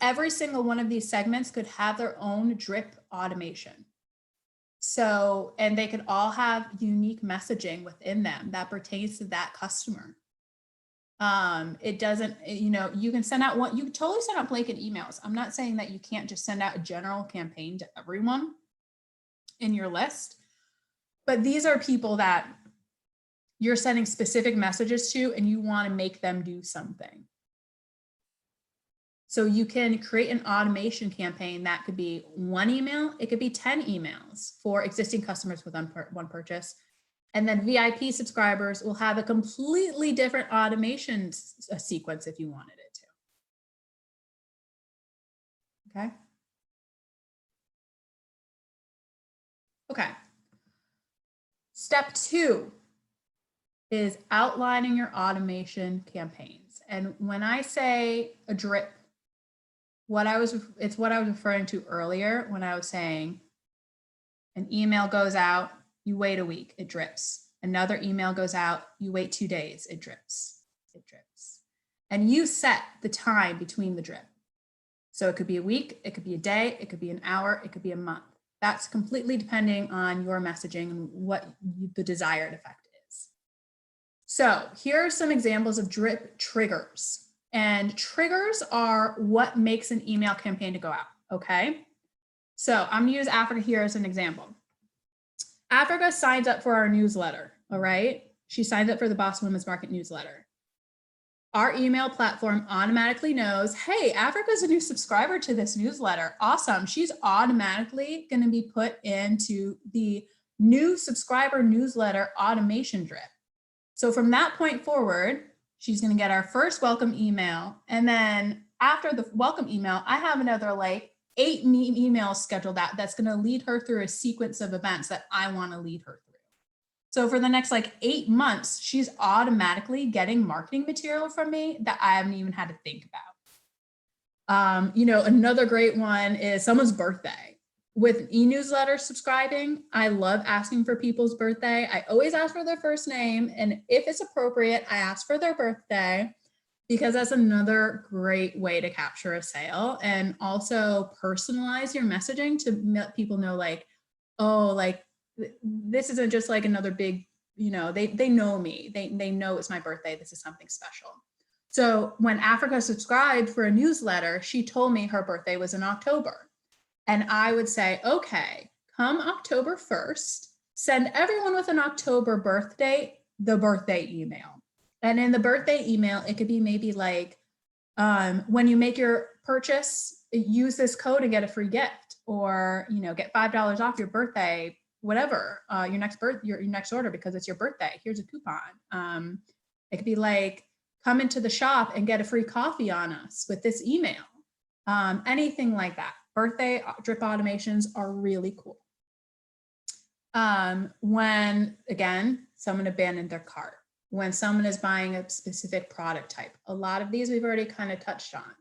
Every single one of these segments could have their own drip automation. So, and they could all have unique messaging within them that pertains to that customer. It doesn't, you can send out you can totally send out blanket emails. I'm not saying that you can't just send out a general campaign to everyone in your list, but these are people that you're sending specific messages to and you want to make them do something. So you can create an automation campaign that could be 1 email, it could be 10 emails for existing customers with one purchase. And then VIP subscribers will have a completely different automation sequence if you wanted it to. Okay. Okay. Step 2 is outlining your automation campaigns. And when I say a drip, it's what I was referring to earlier when I was saying an email goes out, you wait a week, it drips. Another email goes out, you wait 2 days, it drips, it drips. And you set the time between the drip. So it could be a week, it could be a day, it could be an hour, it could be a month. That's completely depending on your messaging and what the desired effect is. So here are some examples of drip triggers. And triggers are what makes an email campaign to go out, okay? So I'm gonna use Africa here as an example. Africa signs up for our newsletter, all right? She signs up for the Boston Women's Market newsletter. Our email platform automatically knows, hey, Africa's a new subscriber to this newsletter. Awesome. She's automatically going to be put into the new subscriber newsletter automation drip. So from that point forward, she's going to get our first welcome email. And then after the welcome email, I have another 8 emails scheduled out that's going to lead her through a sequence of events that I want to lead her through. So for the next 8 months, she's automatically getting marketing material from me that I haven't even had to think about. Another great one is someone's birthday. With e-newsletter subscribing, I love asking for people's birthday. I always ask for their first name. And if it's appropriate, I ask for their birthday because that's another great way to capture a sale and also personalize your messaging to let people know this isn't just another big, they know me. They know it's my birthday. This is something special. So when Africa subscribed for a newsletter, she told me her birthday was in October. And I would say, okay, come October 1st, send everyone with an October birthday, the birthday email. And in the birthday email, it could be maybe when you make your purchase, use this code and get a free gift or, get $5 off your birthday, whatever, your next order because it's your birthday. Here's a coupon. It could be come into the shop and get a free coffee on us with this email. Anything like that. Birthday drip automations are really cool. When, again, someone abandoned their cart, when someone is buying a specific product type, a lot of these we've already kind of touched on.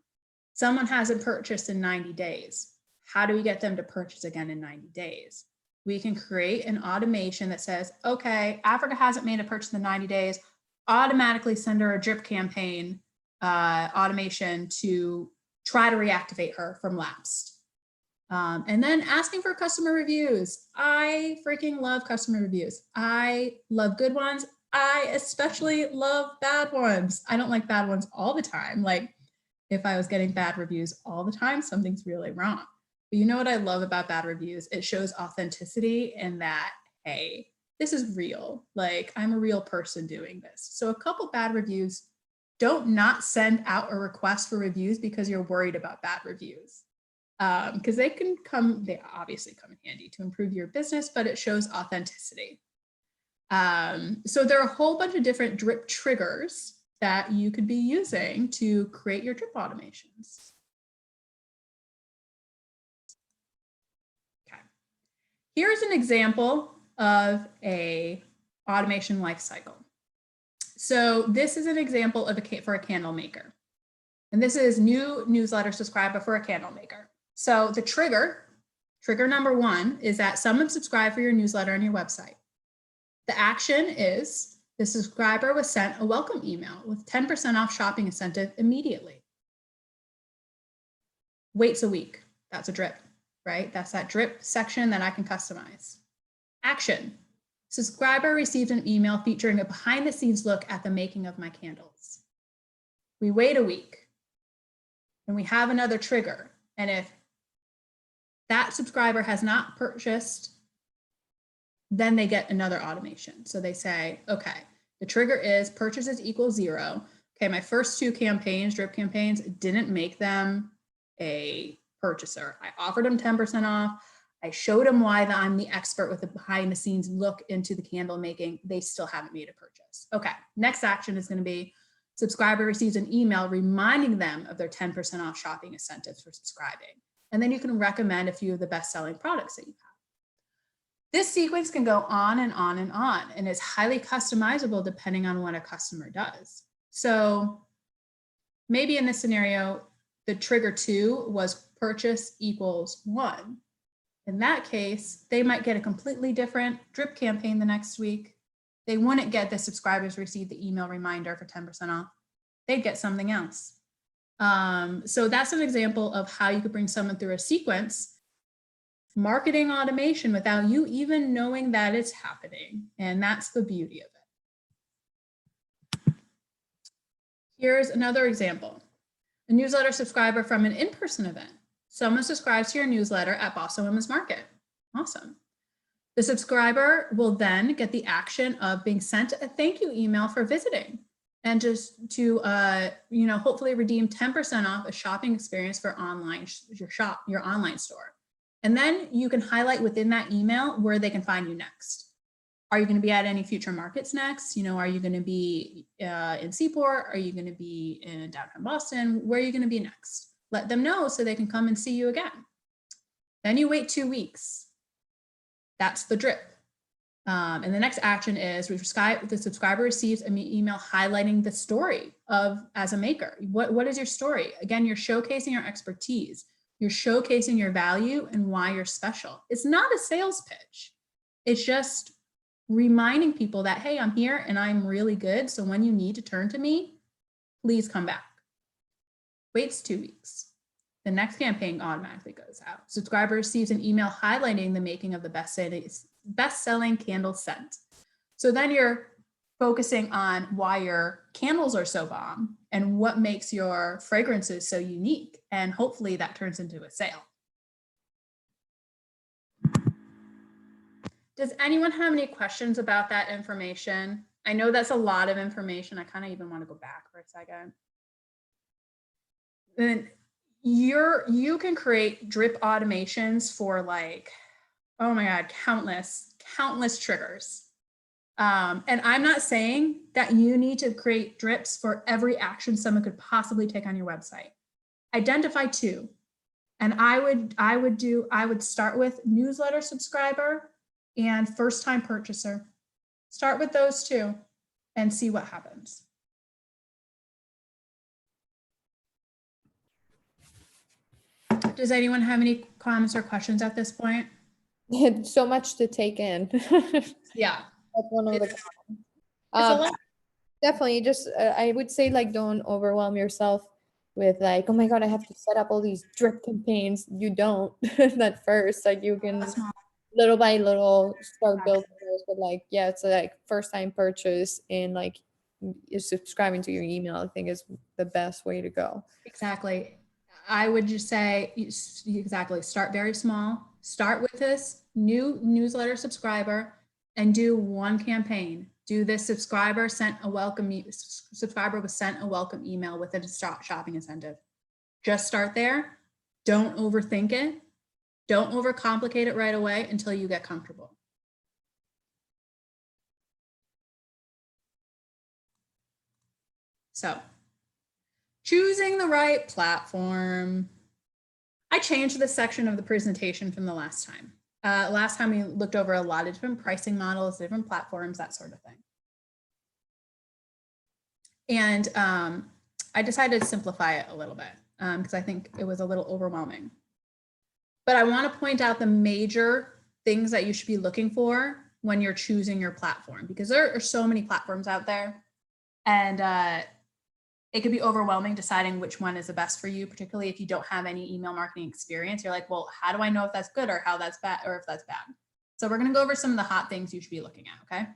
Someone hasn't purchased in 90 days. How do we get them to purchase again in 90 days? We can create an automation that says, okay, Africa hasn't made a purchase in 90 days, automatically send her a drip campaign automation to try to reactivate her from lapsed. And then asking for customer reviews. I freaking love customer reviews. I love good ones. I especially love bad ones. I don't like bad ones all the time. If I was getting bad reviews all the time, something's really wrong. But you know what I love about bad reviews? It shows authenticity and that, hey, this is real. I'm a real person doing this. So a couple bad reviews don't not send out a request for reviews because you're worried about bad reviews. Because they obviously come in handy to improve your business, but it shows authenticity. So there are a whole bunch of different drip triggers that you could be using to create your drip automations. Okay. Here's an example of a automation lifecycle. So this is an example of for a candle maker. And this is new newsletter subscriber for a candle maker. So the trigger number 1 is that someone subscribed for your newsletter on your website. The action is the subscriber was sent a welcome email with 10% off shopping incentive immediately. Waits a week. That's a drip, right? That's that drip section that I can customize. Action. Subscriber received an email featuring a behind the scenes look at the making of my candles. We wait a week and we have another trigger. And if that subscriber has not purchased, then they get another automation. So they say, okay, the trigger is purchases equal 0. Okay, my first 2 campaigns, drip campaigns, didn't make them a purchaser. I offered them 10% off. I showed them why that I'm the expert with the behind the scenes look into the candle making. They still haven't made a purchase. Okay, next action is going to be subscriber receives an email reminding them of their 10% off shopping incentives for subscribing. And then you can recommend a few of the best-selling products that you have. This sequence can go on and on and on, and is highly customizable depending on what a customer does. So maybe in this scenario, the trigger 2 was purchase equals 1. In that case, they might get a completely different drip campaign the next week. They wouldn't get the subscribers receive the email reminder for 10% off. They'd get something else. So that's an example of how you could bring someone through a sequence, marketing automation without you even knowing that it's happening. And that's the beauty of it. Here's another example. A newsletter subscriber from an in-person event. Someone subscribes to your newsletter at Boston Women's Market. Awesome. The subscriber will then get the action of being sent a thank you email for visiting, and just to hopefully redeem 10% off a shopping experience for your online store. And then you can highlight within that email where they can find you next. Are you going to be at any future markets next? Are you going to be in Seaport? Are you going to be in downtown Boston? Where are you going to be next? Let them know so they can come and see you again. Then you wait 2 weeks. That's the drip. And the next action is the subscriber receives an email highlighting the story as a maker. What is your story? Again, you're showcasing your expertise. You're showcasing your value and why you're special. It's not a sales pitch. It's just reminding people that, hey, I'm here and I'm really good. So when you need to turn to me, please come back. Waits 2 weeks. The next campaign automatically goes out. Subscriber receives an email highlighting the making of the best-selling candle scent. So then you're focusing on why your candles are so bomb and what makes your fragrances so unique. And hopefully that turns into a sale. Does anyone have any questions about that information? I know that's a lot of information. I kind of even want to go back for a second. And you can create drip automations for oh my God, countless triggers. And I'm not saying that you need to create drips for every action someone could possibly take on your website. Identify 2. And I would start with newsletter subscriber and first-time purchaser. Start with those 2 and see what happens. Does anyone have any comments or questions at this point? So much to take in. Yeah. That's one of the definitely just I would say don't overwhelm yourself with oh my God, I have to set up all these drip campaigns. You don't at first. You can little by little start building those, but it's a first time purchase and you're subscribing to your email, I think is the best way to go. Exactly. I would just say exactly, start very small. Start with this new newsletter subscriber and do 1 campaign. Do this subscriber was sent a welcome email with a shopping incentive. Just start there. Don't overthink it. Don't overcomplicate it right away until you get comfortable. So, choosing the right platform. I changed this section of the presentation from the last time. Last time we looked over a lot of different pricing models, different platforms, that sort of thing. And I decided to simplify it a little bit because I think it was a little overwhelming. But I want to point out the major things that you should be looking for when you're choosing your platform, because there are so many platforms out there, and it could be overwhelming deciding which one is the best for you, particularly if you don't have any email marketing experience. You're like, well, how do I know if that's good or how that's bad or if that's bad? So we're going to go over some of the hot things you should be looking at, okay?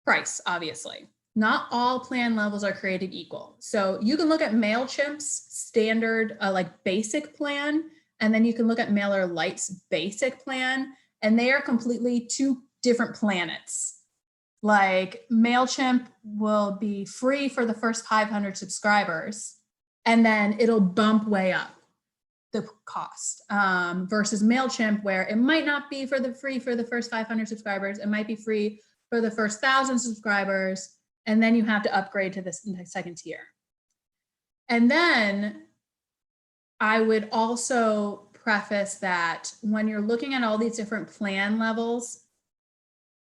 Price, obviously. Not all plan levels are created equal. So you can look at MailChimp's standard, like basic plan, and then you can look at MailerLite's basic plan, and they are completely two different planets. Like MailChimp will be free for the first 500 subscribers, and then it'll bump way up the cost versus MailChimp, where it might not be free for the first 500 subscribers. It might be free for the first 1,000 subscribers, and then you have to upgrade to this second tier. And then I would also preface that when you're looking at all these different plan levels,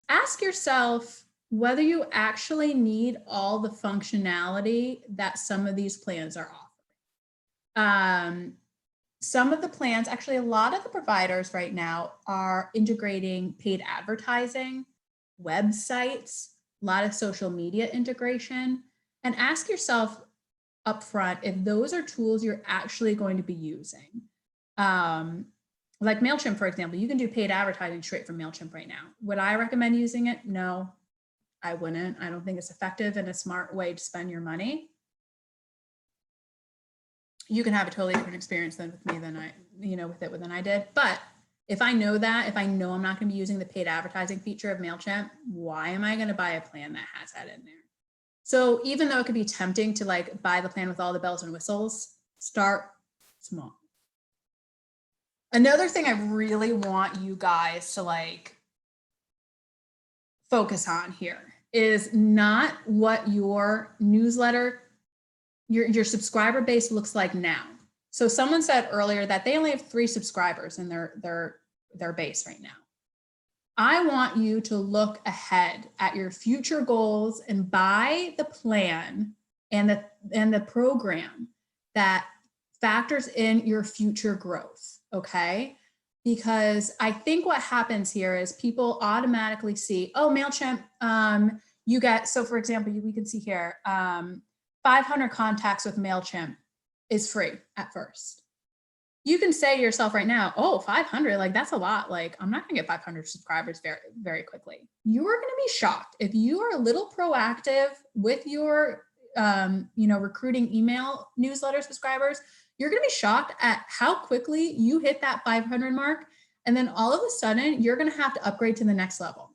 ask yourself whether you actually need all the functionality that some of these plans are offering. Some of the plans, actually a lot of the providers right now are integrating paid advertising, websites, a lot of social media integration, and ask yourself upfront if those are tools you're actually going to be using. Like MailChimp, for example, you can do paid advertising straight from MailChimp right now. Would I recommend using it? No, I wouldn't. I don't think it's effective and a smart way to spend your money. You can have a totally different experience than with me than I did. But if I know that, if I know I'm not going to be using the paid advertising feature of MailChimp, why am I going to buy a plan that has that in there? So even though it could be tempting to like buy the plan with all the bells and whistles, start small. Another thing I really want you guys to like focus on here is not what your newsletter, your subscriber base looks like now. So someone said earlier that they only have 3 subscribers in their base right now. I want you to look ahead at your future goals and buy the plan and the program that factors in your future growth, okay? Because I think what happens here is people automatically see, oh, MailChimp, you get, so for example, we can see here, 500 contacts with MailChimp is free at first. You can say to yourself right now, oh, 500, like that's a lot. Like I'm not gonna get 500 subscribers very, very quickly. You are gonna be shocked if you are a little proactive with your recruiting email newsletter subscribers. You're gonna be shocked at how quickly you hit that 500 mark. And then all of a sudden you're gonna have to upgrade to the next level.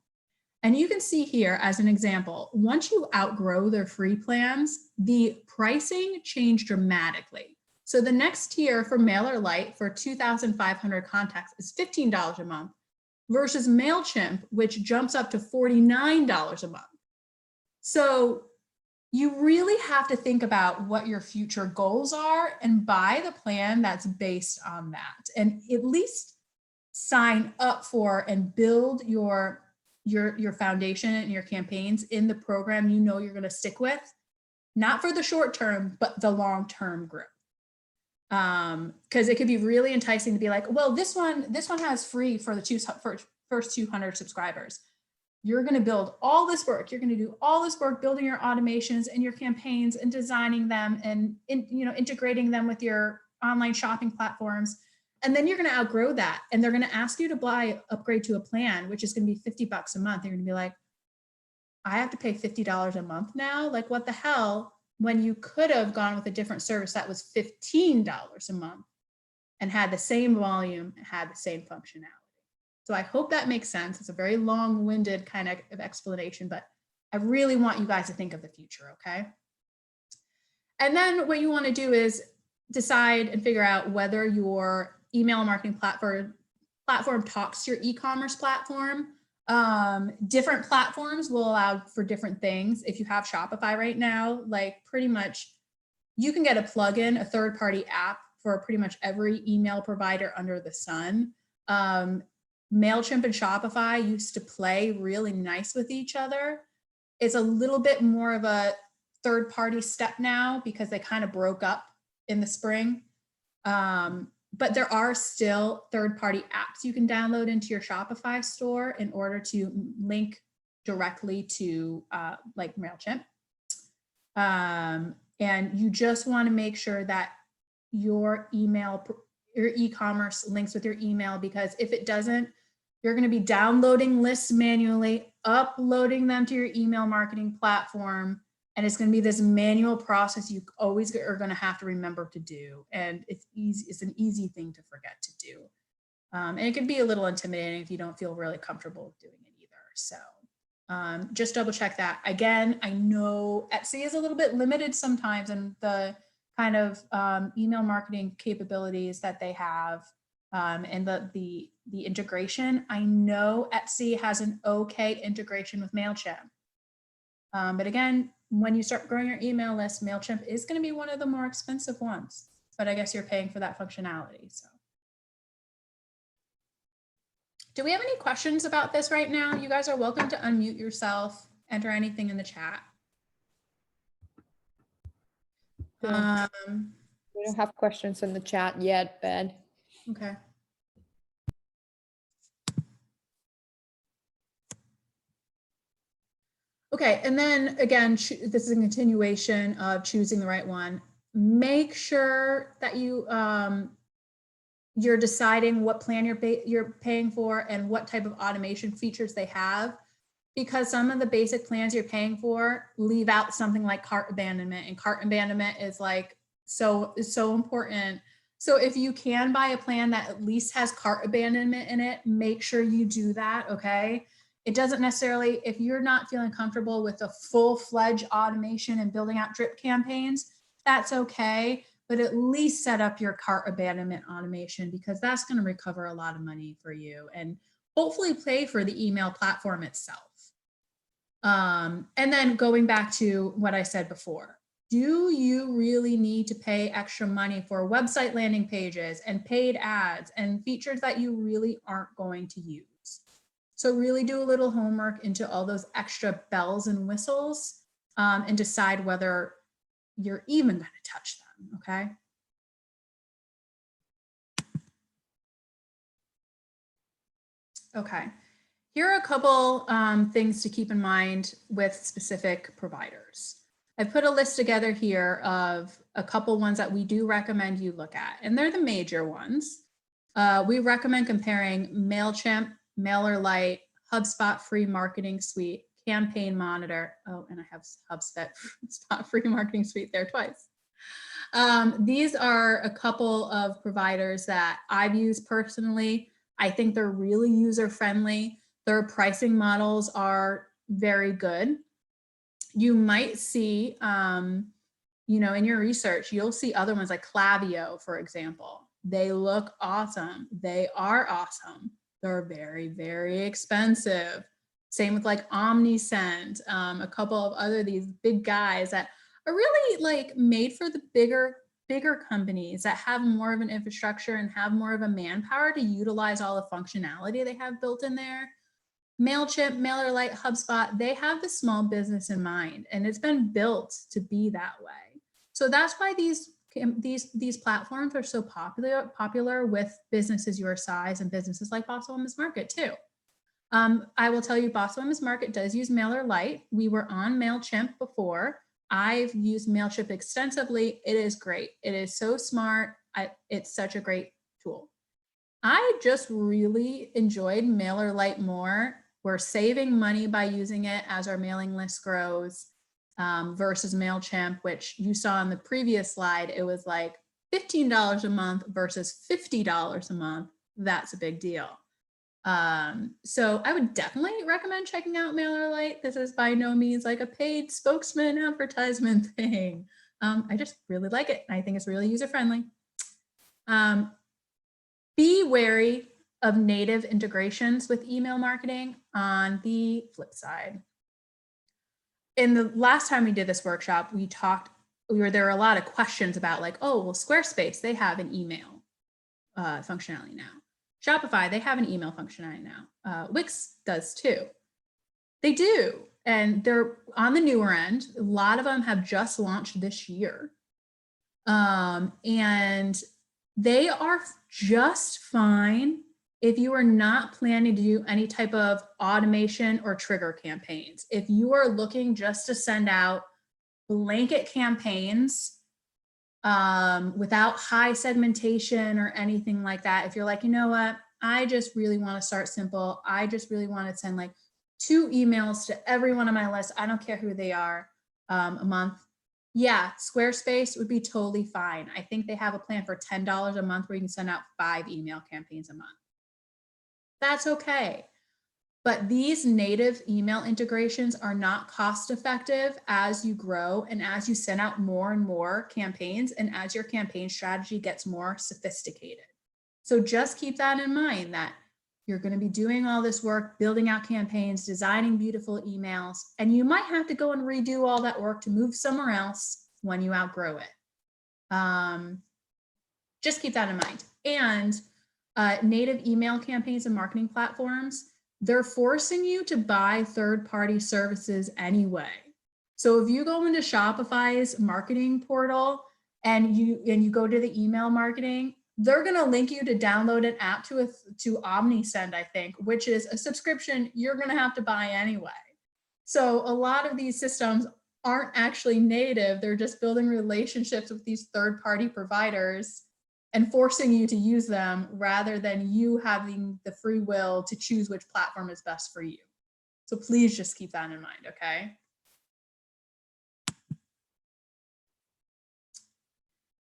And you can see here as an example, once you outgrow their free plans, the pricing changed dramatically. So the next tier for MailerLite for 2,500 contacts is $15 a month versus MailChimp, which jumps up to $49 a month. So you really have to think about what your future goals are and buy the plan that's based on that, and at least sign up for and build your foundation and your campaigns in the program you know you're going to stick with, not for the short term, but the long-term growth. Because it could be really enticing to be like, well, this one has free for the first 200 subscribers. You're going to build all this work. You're going to do all this work building your automations and your campaigns and designing them and integrating them with your online shopping platforms. And then you're going to outgrow that. And they're going to ask you to upgrade to a plan, which is going to be $50 a month. You're going to be like, I have to pay $50 a month now? Like, what the hell? When you could have gone with a different service that was $15 a month and had the same volume, had the same functionality. So I hope that makes sense. It's a very long-winded kind of explanation, but I really want you guys to think of the future, okay? And then what you want to do is decide and figure out whether your email marketing platform talks to your e-commerce platform. Different platforms will allow for different things. If you have Shopify right now, like pretty much you can get a plugin, a third-party app for pretty much every email provider under the sun. MailChimp and Shopify used to play really nice with each other. It's a little bit more of a third-party step now because they kind of broke up in the spring. But there are still third-party apps you can download into your Shopify store in order to link directly to like MailChimp. And you just want to make sure that your e-commerce links with your email, because if it doesn't, you're going to be downloading lists manually, uploading them to your email marketing platform, and it's going to be this manual process you always are going to have to remember to do. And it's easy. It's an easy thing to forget to do. And it can be a little intimidating if you don't feel really comfortable doing it either. So just double check that. Again, I know Etsy is a little bit limited sometimes in the kind of email marketing capabilities that they have and the integration. I know Etsy has an okay integration with MailChimp. But again, when you start growing your email list, MailChimp is going to be one of the more expensive ones, but I guess you're paying for that functionality. So do we have any questions about this right now? You guys are welcome to unmute yourself, enter anything in the chat. We don't have questions in the chat yet, Ben. Okay. Okay, and then again, this is a continuation of choosing the right one. Make sure that you're deciding what plan you're paying for and what type of automation features they have, because some of the basic plans you're paying for leave out something like cart abandonment, and cart abandonment is like so important. So if you can buy a plan that at least has cart abandonment in it, make sure you do that, okay? It doesn't necessarily, if you're not feeling comfortable with a full-fledged automation and building out drip campaigns, that's okay, but at least set up your cart abandonment automation, because that's going to recover a lot of money for you and hopefully pay for the email platform itself. And then going back to what I said before, do you really need to pay extra money for website landing pages and paid ads and features that you really aren't going to use? So really do a little homework into all those extra bells and whistles and decide whether you're even going to touch them, okay? Okay, here are a couple things to keep in mind with specific providers. I've put a list together here of a couple ones that we do recommend you look at, and they're the major ones. We recommend comparing MailChimp, MailerLite, HubSpot Free Marketing Suite, Campaign Monitor. Oh, and I have HubSpot Free Marketing Suite there twice. These are a couple of providers that I've used personally. I think they're really user-friendly. Their pricing models are very good. You might see, you know, in your research, you'll see other ones like Klaviyo, for example. They look awesome. They are awesome. They're very, very expensive. Same with like OmniSend, a couple of other these big guys that are really like made for the bigger companies that have more of an infrastructure and have more of a manpower to utilize all the functionality they have built in there. MailChimp, MailerLite, HubSpot, they have the small business in mind, and it's been built to be that way. So that's why these platforms are so popular with businesses your size and businesses like Boston Women's Market too. I will tell you, Boston Women's Market does use MailerLite. We were on MailChimp before. I've used MailChimp extensively. It is great. It is so smart. It's such a great tool. I just really enjoyed MailerLite more. We're saving money by using it as our mailing list grows versus MailChimp, which you saw in the previous slide. It was like $15 a month versus $50 a month. That's a big deal. So I would definitely recommend checking out MailerLite. This is by no means like a paid spokesman advertisement thing. I just really like it. I think it's really user-friendly. Be wary of native integrations with email marketing on the flip side. In the last time we did this workshop, there were a lot of questions about like, oh, well, Squarespace, they have an email functionality now. Shopify, they have an email functionality now. Wix does too. They do. And they're on the newer end. A lot of them have just launched this year. And they are just fine if you are not planning to do any type of automation or trigger campaigns. If you are looking just to send out blanket campaigns without high segmentation or anything like that, if you're like, you know what, I just really want to start simple. I just really want to send like 2 emails to everyone on my list. I don't care who they are a month. Yeah, Squarespace would be totally fine. I think they have a plan for $10 a month where you can send out 5 email campaigns a month. That's okay. But these native email integrations are not cost effective as you grow and as you send out more and more campaigns and as your campaign strategy gets more sophisticated. So just keep that in mind, that you're going to be doing all this work, building out campaigns, designing beautiful emails, and you might have to go and redo all that work to move somewhere else when you outgrow it. Just keep that in mind. And native email campaigns and marketing platforms, they're forcing you to buy third-party services anyway. So if you go into Shopify's marketing portal and you go to the email marketing, they're going to link you to download an app to OmniSend, I think, which is a subscription you're going to have to buy anyway. So a lot of these systems aren't actually native. They're just building relationships with these third-party providers and forcing you to use them rather than you having the free will to choose which platform is best for you. So please just keep that in mind, okay?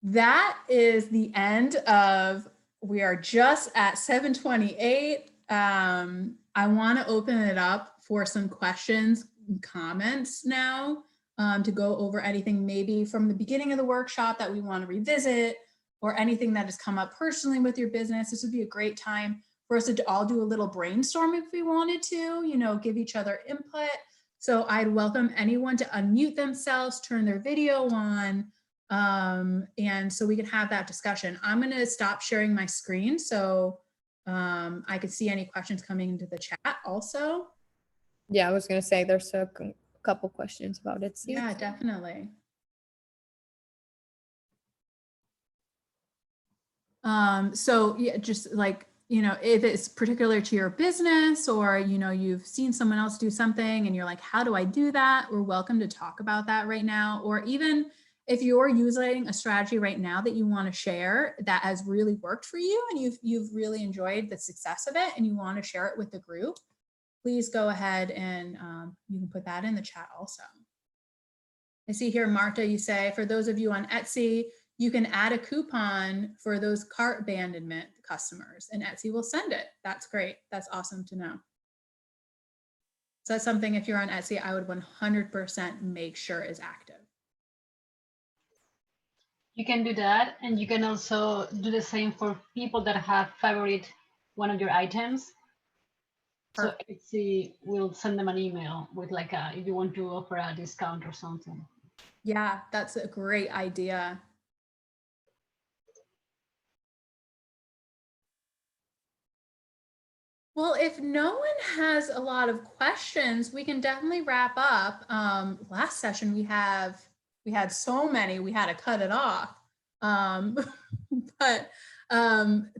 That is the end of, we are just at 7:28. I want to open it up for some questions and comments now to go over anything maybe from the beginning of the workshop that we want to revisit, or anything that has come up personally with your business. This would be a great time for us to all do a little brainstorm if we wanted to, give each other input. So I'd welcome anyone to unmute themselves, turn their video on, and so we can have that discussion. I'm going to stop sharing my screen so I could see any questions coming into the chat also. Yeah, I was going to say there's a couple questions about it. Yeah, definitely. So yeah, just like, if it's particular to your business or, you've seen someone else do something and you're like, how do I do that? We're welcome to talk about that right now. Or even if you're using a strategy right now that you want to share that has really worked for you and you've really enjoyed the success of it and you want to share it with the group, please go ahead and you can put that in the chat also. I see here, Marta, you say, for those of you on Etsy, you can add a coupon for those cart abandonment customers and Etsy will send it. That's great. That's awesome to know. So that's something, if you're on Etsy, I would 100% make sure is active. You can do that. And you can also do the same for people that have favorite one of your items. Perfect. So Etsy will send them an email with like if you want to offer a discount or something. Yeah, that's a great idea. Well, if no one has a lot of questions, we can definitely wrap up. Last session we had so many, we had to cut it off. But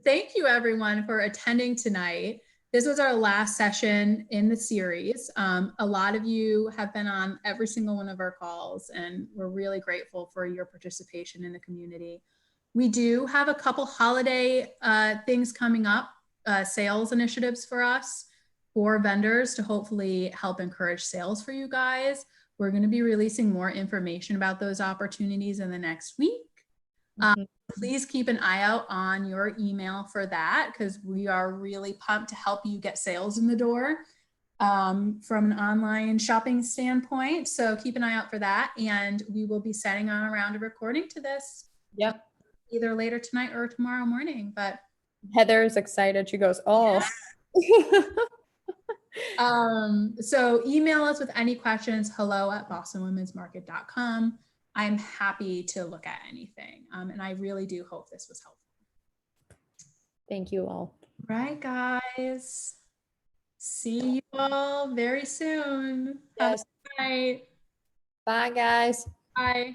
thank you everyone for attending tonight. This was our last session in the series. A lot of you have been on every single one of our calls and we're really grateful for your participation in the community. We do have a couple holiday things coming up. Sales initiatives for us, for vendors to hopefully help encourage sales for you guys. We're going to be releasing more information about those opportunities in the next week. please keep an eye out on your email for that, because we are really pumped to help you get sales in the door from an online shopping standpoint. So keep an eye out for that. And we will be setting on a round of recording to this. Yep. Either later tonight or tomorrow morning. But Heather is excited. She goes, oh. So email us with any questions, hello@bostonwomensmarket.com. I'm happy to look at anything. And I really do hope this was helpful. Thank you all. Right, guys. See you all very soon. Yes. Have a good night. Bye, guys. Bye.